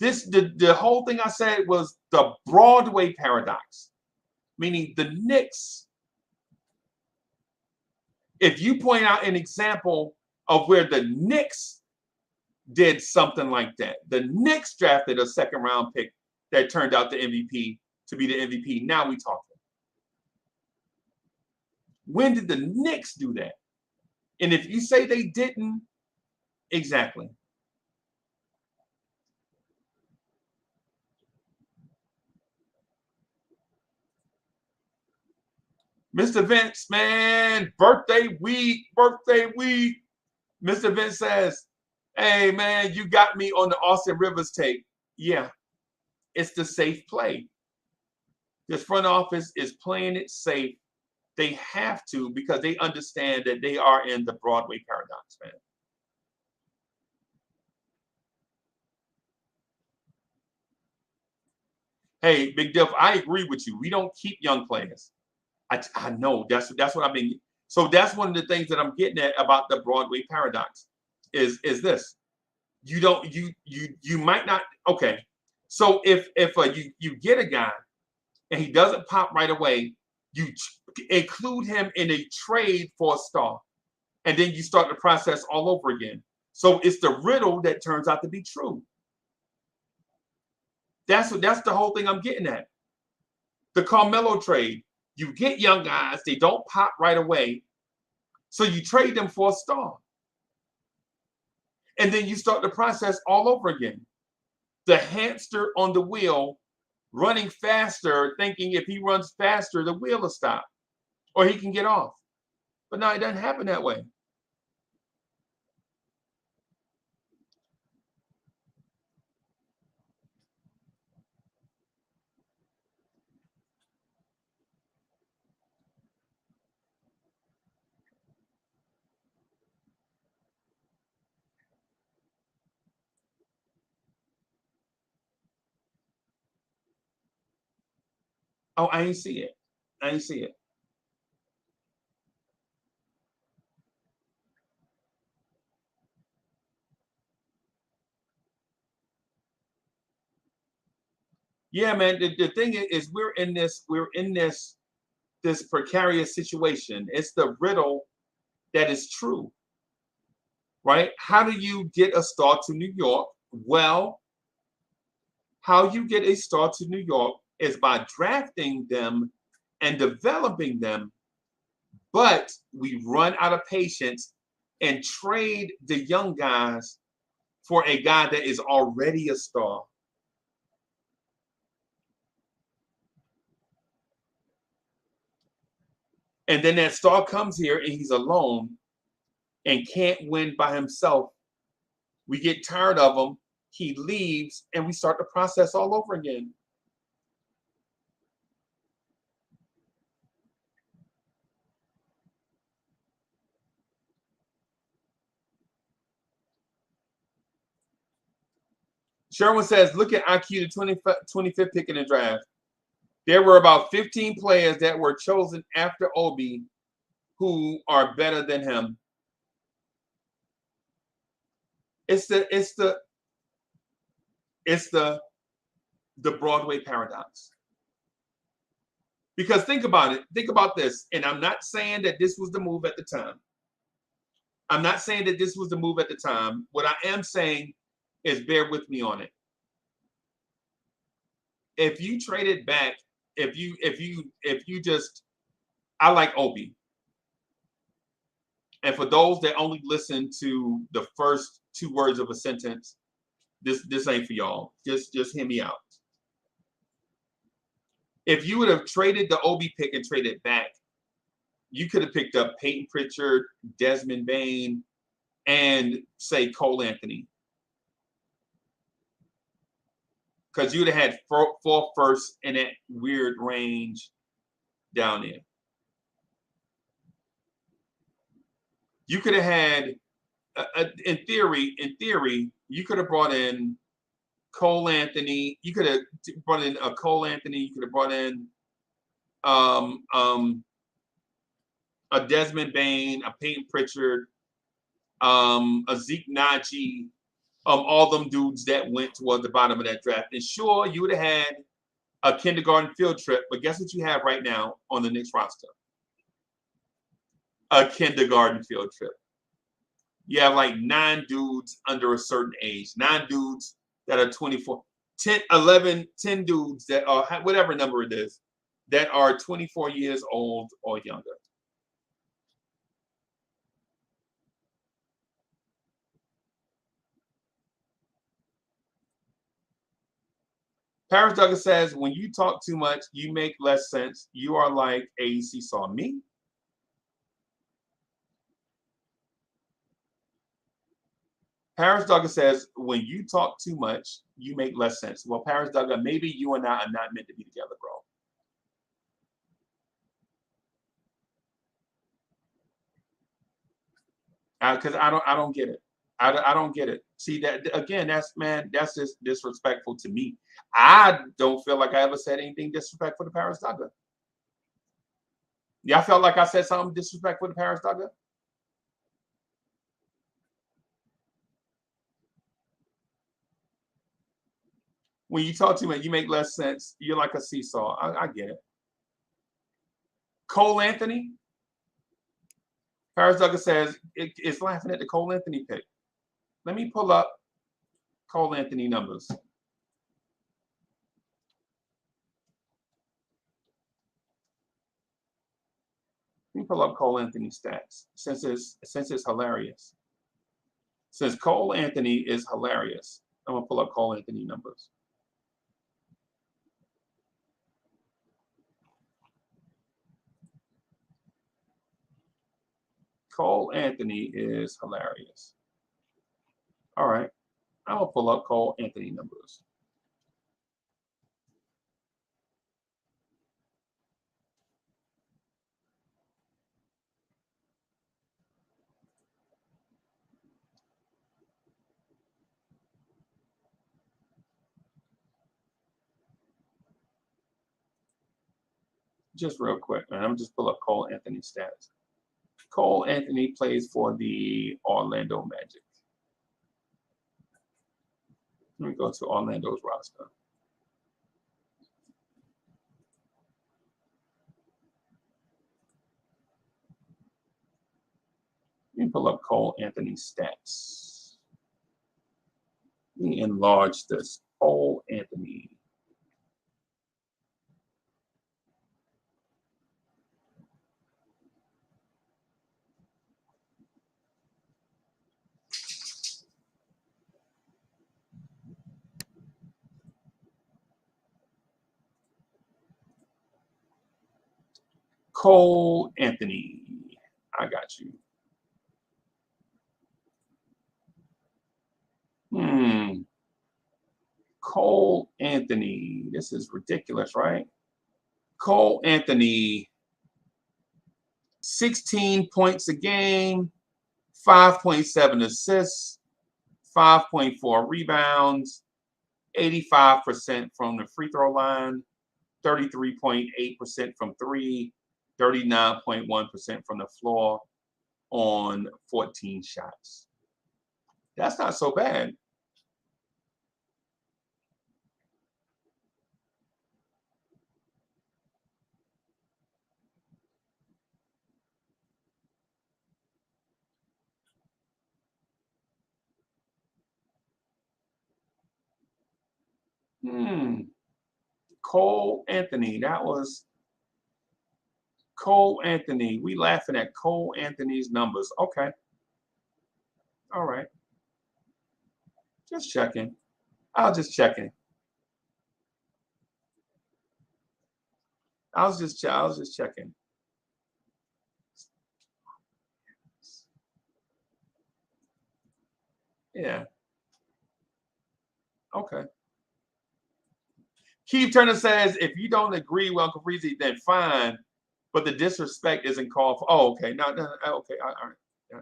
S4: The whole thing I said was the Broadway Paradox, meaning the Knicks. If you point out an example of where the Knicks did something like that, the Knicks drafted a second round pick that turned out to be the MVP. Now we talking. When did the Knicks do that? And if you say they didn't, exactly. Mr. Vince, man, birthday week. Mr. Vince says, hey, man, you got me on the Austin Rivers tape. Yeah, it's the safe play. This front office is playing it safe. They have to because they understand that they are in the Broadway paradox, man. Hey, Big Diff, I agree with you. We don't keep young players. I know that's what I've been. So that's one of the things that I'm getting at about the Broadway paradox is this. You might not. Okay, so if you get a guy and he doesn't pop right away, you include him in a trade for a star, and then you start the process all over again. So it's the riddle that turns out to be true. That's the whole thing I'm getting at. The Carmelo trade. You get young guys, they don't pop right away, so you trade them for a star. And then you start the process all over again. The hamster on the wheel running faster, thinking if he runs faster, the wheel will stop or he can get off. But no, it doesn't happen that way. Oh, I ain't see it. I ain't see it. Yeah, man. The thing is we're in this precarious situation. It's the riddle that is true. Right? How do you get a star to New York? Well, how you get a star to New York is by drafting them and developing them, but we run out of patience and trade the young guys for a guy that is already a star. And then that star comes here and he's alone and can't win by himself. We get tired of him. He leaves and we start the process all over again. Sherwin says, look at IQ, the 25th pick in the draft. There were about 15 players that were chosen after Obi who are better than him. It's the Broadway paradox. Because think about it. Think about this. And I'm not saying that this was the move at the time. I'm not saying that this was the move at the time. What I am saying is bear with me on it. If you trade it back, if you just, I like Obi. And for those that only listen to the first two words of a sentence, this ain't for y'all. Just hear me out. If you would have traded the Obi pick and traded back, you could have picked up Peyton Pritchard, Desmond Bain, and say Cole Anthony. Because you would have had four firsts in that weird range down there. You could have had, in theory, you could have brought in Cole Anthony. You could have brought in a Cole Anthony. You could have brought in a Desmond Bain, a Peyton Pritchard, a Zeke Naji, all them dudes that went toward the bottom of that draft. And sure, you would have had a kindergarten field trip, but guess what you have right now on the Knicks roster? A kindergarten field trip. You have like 9 dudes under a certain age, 9 dudes that are 24, 10 dudes that are, whatever number it is, that are 24 years old or younger. Paris Douglas says, when you talk too much, you make less sense. You are like a seesaw. Me? Paris Douglas says, when you talk too much, you make less sense. Well, Paris Douglas, maybe you and I are not meant to be together, bro. Because I don't get it. I don't get it. See, that again, that's just disrespectful to me. I don't feel like I ever said anything disrespectful to Paris Douglas. Y'all felt like I said something disrespectful to Paris Douglas? When you talk to me, you make less sense. You're like a seesaw. I get it. Cole Anthony? Paris Douglas says it's laughing at the Cole Anthony pick. Let me pull up Cole Anthony numbers. Let me pull up Cole Anthony stats since it's hilarious. Since Cole Anthony is hilarious, I'm gonna pull up Cole Anthony numbers. Cole Anthony is hilarious. All right, I'm gonna pull up Cole Anthony numbers. Just real quick, man. I'm just pull up Cole Anthony stats. Cole Anthony plays for the Orlando Magic. Let me go to Orlando's roster. Let me pull up Cole Anthony's stats. Let me enlarge this. Cole Anthony. Cole Anthony. I got you. Cole Anthony. This is ridiculous, right? Cole Anthony, 16 points a game, 5.7 assists, 5.4 rebounds, 85% from the free throw line, 33.8% from three, 39.1% from the floor on 14 shots. That's not so bad. Cole Anthony. That was Cole Anthony. We laughing at Cole Anthony's numbers. Okay. All right. Just checking. I was just checking. I was just checking. Yeah. Okay. Keith Turner says, if you don't agree with Uncle Freezy, then fine, but the disrespect isn't called for. Oh, okay. No, okay. All right. Yeah.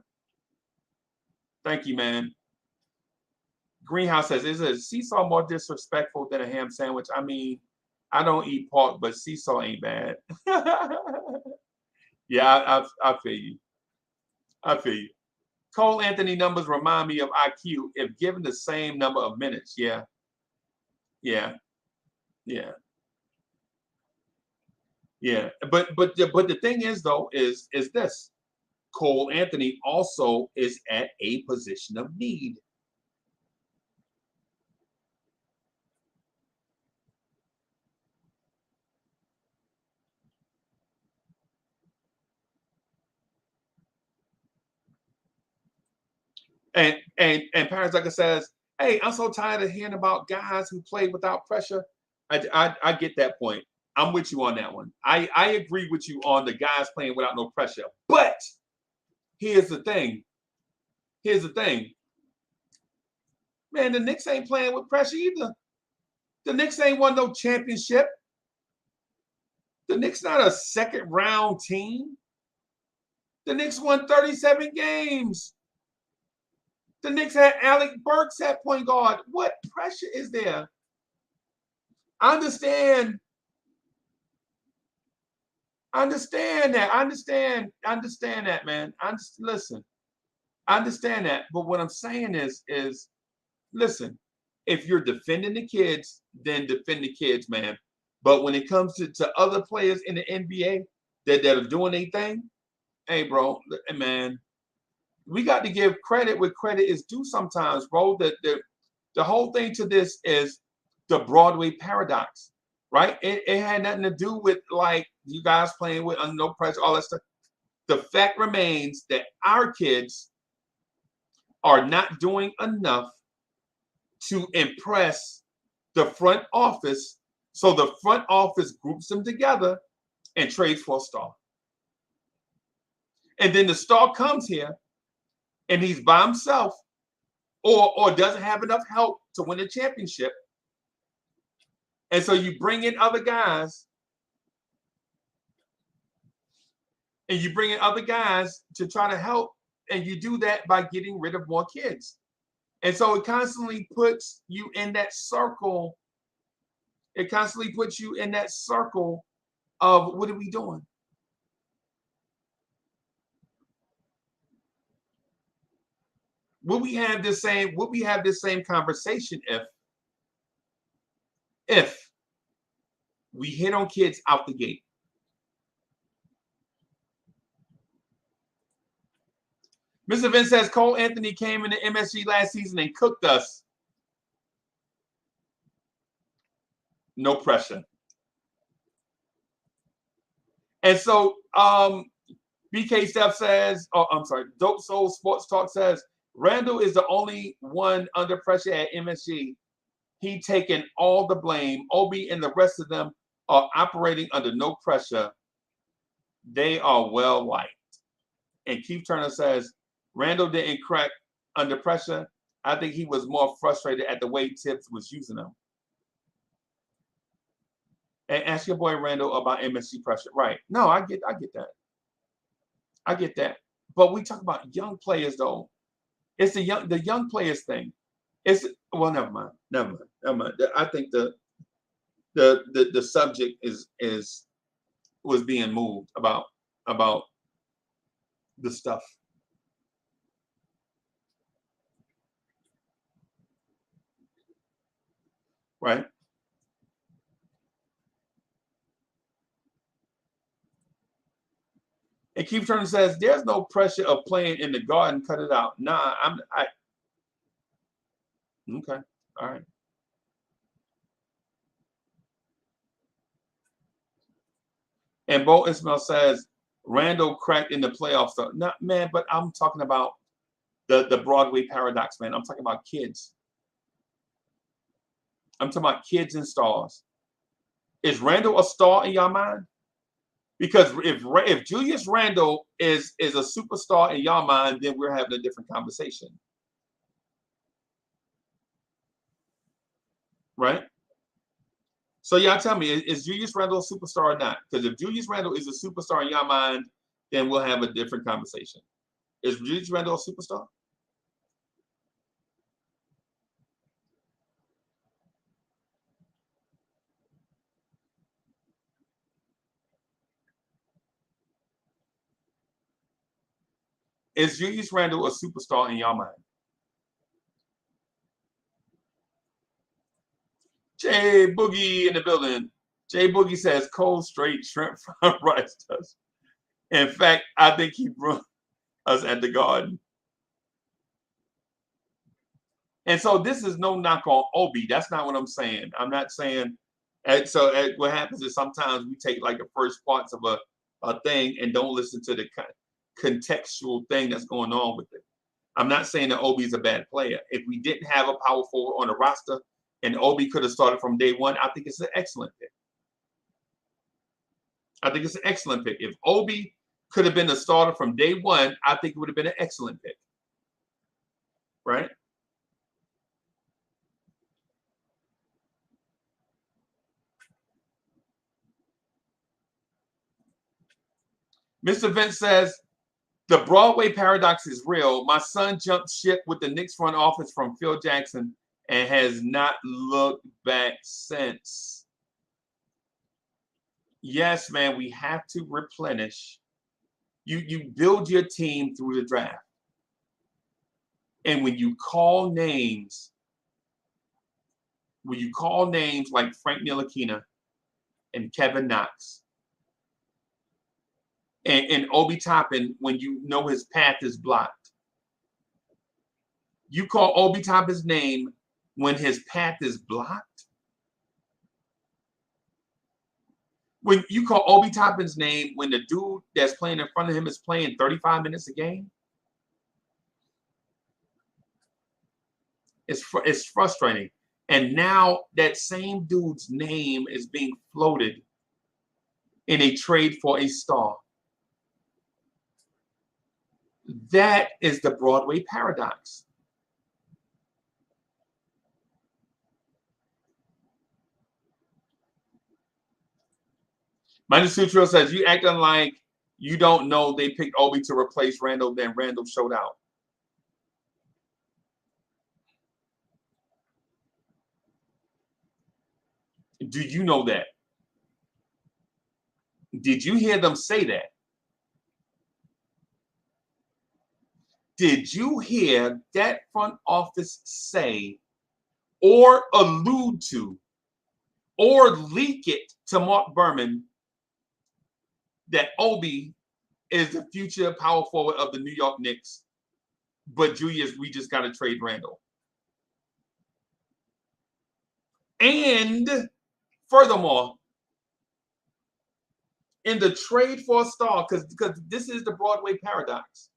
S4: Thank you, man. Greenhouse says, is a seesaw more disrespectful than a ham sandwich? I mean, I don't eat pork, but seesaw ain't bad. Yeah, I feel you. I feel you. Cole Anthony numbers remind me of IQ if given the same number of minutes. Yeah. Yeah. Yeah. Yeah. But the thing is though, is this. Cole Anthony also is at a position of need. And Paradox says, hey, I'm so tired of hearing about guys who play without pressure. I get that point. I'm with you on that one. I agree with you on the guys playing without no pressure. But here's the thing. Man, the Knicks ain't playing with pressure either. The Knicks ain't won no championship. The Knicks not a second round team. The Knicks won 37 games. The Knicks had Alec Burks at point guard. What pressure is there? I understand that, man. Listen, I understand that. But what I'm saying is listen, if you're defending the kids, then defend the kids, man. But when it comes to other players in the NBA that are doing their thing, hey, bro, man, we got to give credit where credit is due sometimes, bro. The whole thing to this is the Broadway Paradox, right? It had nothing to do with like you guys playing with under no pressure, all that stuff. The fact remains that our kids are not doing enough to impress the front office. So the front office groups them together and trades for a star. And then the star comes here and he's by himself or doesn't have enough help to win a championship. And so you bring in other guys to try to help. And you do that by getting rid of more kids. And so it constantly puts you in that circle. It constantly puts you in that circle of what are we doing? Would we have this same conversation if we hit on kids out the gate? Mr. Vince says Cole Anthony came into MSG last season and cooked us. No pressure. And so BK Steph says, Dope Soul Sports Talk says, Randall is the only one under pressure at MSG. He taking all the blame. Obi and the rest of them are operating under no pressure. They are well liked. And Keith Turner says, Randall didn't crack under pressure. I think he was more frustrated at the way Tibbs was using him. And ask your boy Randall about MSG pressure. Right. No, I get that. I get that. But we talk about young players though. It's the young players thing. Never mind. I think the subject was being moved about the stuff. Right? And Keith Turner says, there's no pressure of playing in the Garden. Cut it out. Nah, okay. All right. And Bo Ismail says, Randall cracked in the playoffs. So, no, man, but I'm talking about the Broadway Paradox, man. I'm talking about kids. I'm talking about kids and stars. Is Randall a star in your mind? Because if Julius Randle is a superstar in your mind, then we're having a different conversation. Right? So y'all tell me, is Julius Randle a superstar or not? Because if Julius Randle is a superstar in your mind, then we'll have a different conversation. Is Julius Randle a superstar? Is Julius Randle a superstar in your mind? Jay Boogie in the building. Jay Boogie says cold straight shrimp fried rice does. In fact, I think he brought us at the Garden. And so this is no knock on Obi. That's not what I'm saying. I'm not saying. What happens is sometimes we take like the first parts of a thing and don't listen to the contextual thing that's going on with it. I'm not saying that Obi is a bad player. If we didn't have a power forward on the roster and Obi could have started from day one, I think it's an excellent pick. I think it's an excellent pick. If Obi could have been a starter from day one, I think it would have been an excellent pick. Right? Mr. Vince says, the Broadway Paradox is real. My son jumped ship with the Knicks front office from Phil Jackson and has not looked back since. Yes, man, we have to replenish. You build your team through the draft. And when you call names like Frank Ntilikina and Kevin Knox, and Obi Toppin, when you know his path is blocked. You call Obi Toppin's name when his path is blocked? When you call Obi Toppin's name when the dude that's playing in front of him is playing 35 minutes a game? It's frustrating. And now that same dude's name is being floated in a trade for a star. That is the Broadway Paradox. Minus Sutro says, you acting like you don't know they picked Obi to replace Randall, then Randall showed out. Do you know that? Did you hear them say that? Did you hear that front office say or allude to or leak it to Mark Berman that Obi is the future power forward of the New York Knicks, but Julius, we just got to trade Randall? And furthermore, in the trade for a star, because this is the Broadway Paradox.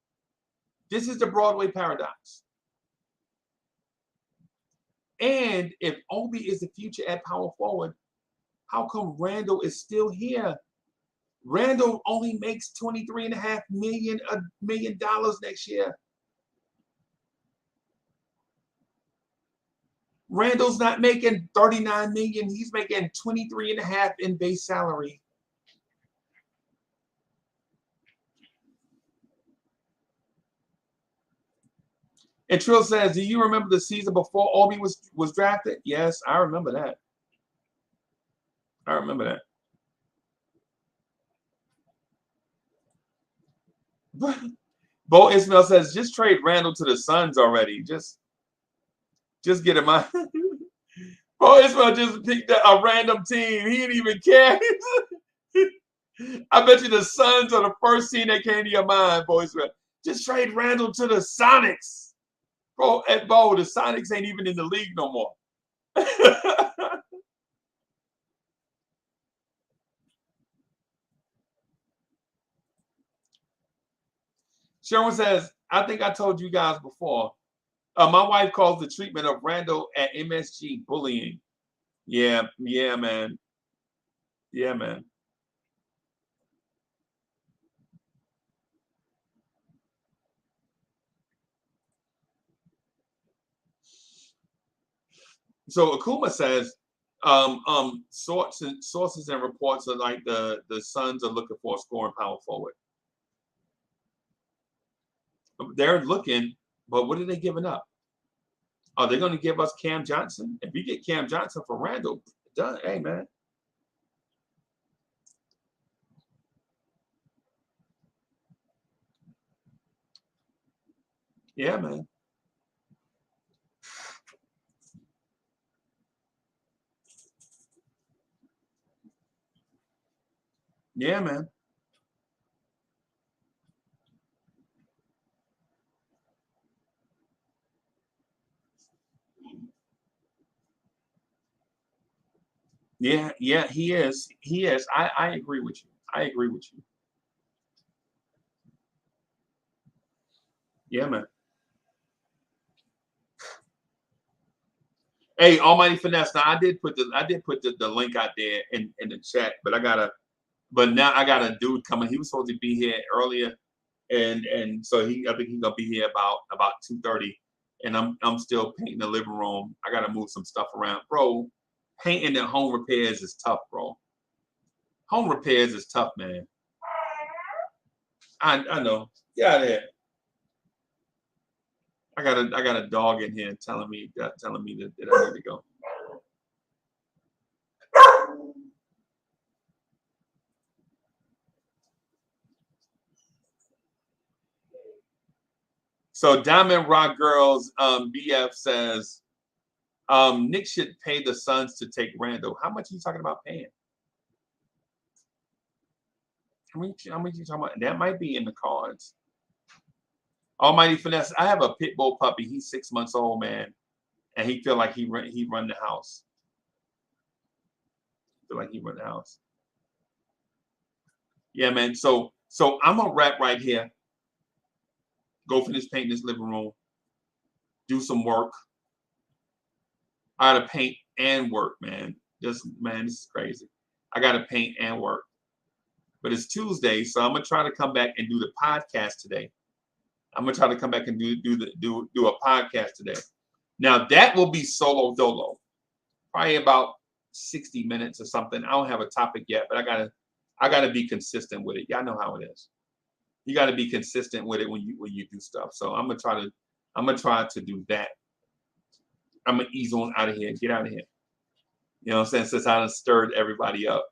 S4: This is the Broadway Paradox. And if Obi is the future at power forward, how come Randall is still here? Randall only makes $23.5 million next year. Randall's not making $39 million. He's making $23.5 in base salary. And Trill says, do you remember the season before Obi was drafted? Yes, I remember that. I remember that. Bo Ismail says, just trade Randall to the Suns already. Just get him out. Bo Ismail just picked a random team. He didn't even care. I bet you the Suns are the first team that came to your mind, Bo Ismail. Just trade Randall to the Sonics. Bro, the Sonics ain't even in the league no more. Sherwin says, I think I told you guys before. My wife calls the treatment of Randall at MSG bullying. Yeah, man. Yeah, man. So Akuma says, sources and reports are like the Suns are looking for a scoring power forward. They're looking, but what are they giving up? Are they going to give us Cam Johnson? If you get Cam Johnson for Randall, done. Hey, man. Yeah, man. Yeah, man. Yeah, he is. He is. I agree with you. I agree with you. Yeah, man. Hey, Almighty Finesse. Now I did put the link out there in the chat, but now I got a dude coming. He was supposed to be here earlier, and so I think he's gonna be here about 2:30. And I'm still painting the living room. I gotta move some stuff around, bro. Painting at home repairs is tough, bro. Home repairs is tough, man. I know. Get out of here. I got a dog in here telling me that I need to go. So Diamond Rock Girls BF says Knicks should pay the Suns to take Randall. How much are you talking about paying? How much are you talking about? That might be in the cards. Almighty Finesse. I have a pit bull puppy. He's 6 months old, man, and he feel like he run the house. Feel like he run the house. Yeah, man. So I'm gonna wrap right here. Go finish painting this living room. Do some work. I gotta paint and work, man. This is crazy. I gotta paint and work. But it's Tuesday, so I'm gonna try to come back and do the podcast today. I'm gonna try to come back and do a podcast today. Now that will be solo dolo, probably about 60 minutes or something. I don't have a topic yet, but I gotta be consistent with it. Y'all know how it is. You got to be consistent with it when you do stuff. So I'm gonna try to do that. I'm gonna ease on out of here. Get out of here. You know what I'm saying? Since I done stirred everybody up.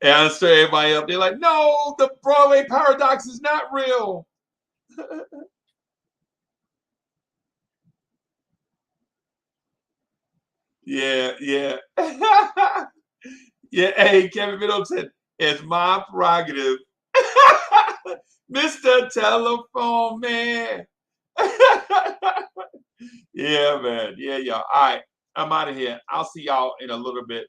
S4: And I stirred everybody up. They're like, no, the Broadway Paradox is not real. Yeah. Yeah. Hey, Kevin Middleton, it's my prerogative. Mr. Telephone Man. Yeah, man. Yeah, y'all. All right. I'm out of here. I'll see y'all in a little bit.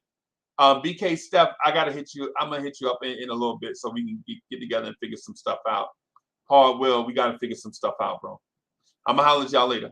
S4: BK Steph, I gotta hit you. I'm gonna hit you up in a little bit so we can get together and figure some stuff out. Hard Will, we gotta figure some stuff out, bro. I'm gonna holler at y'all later.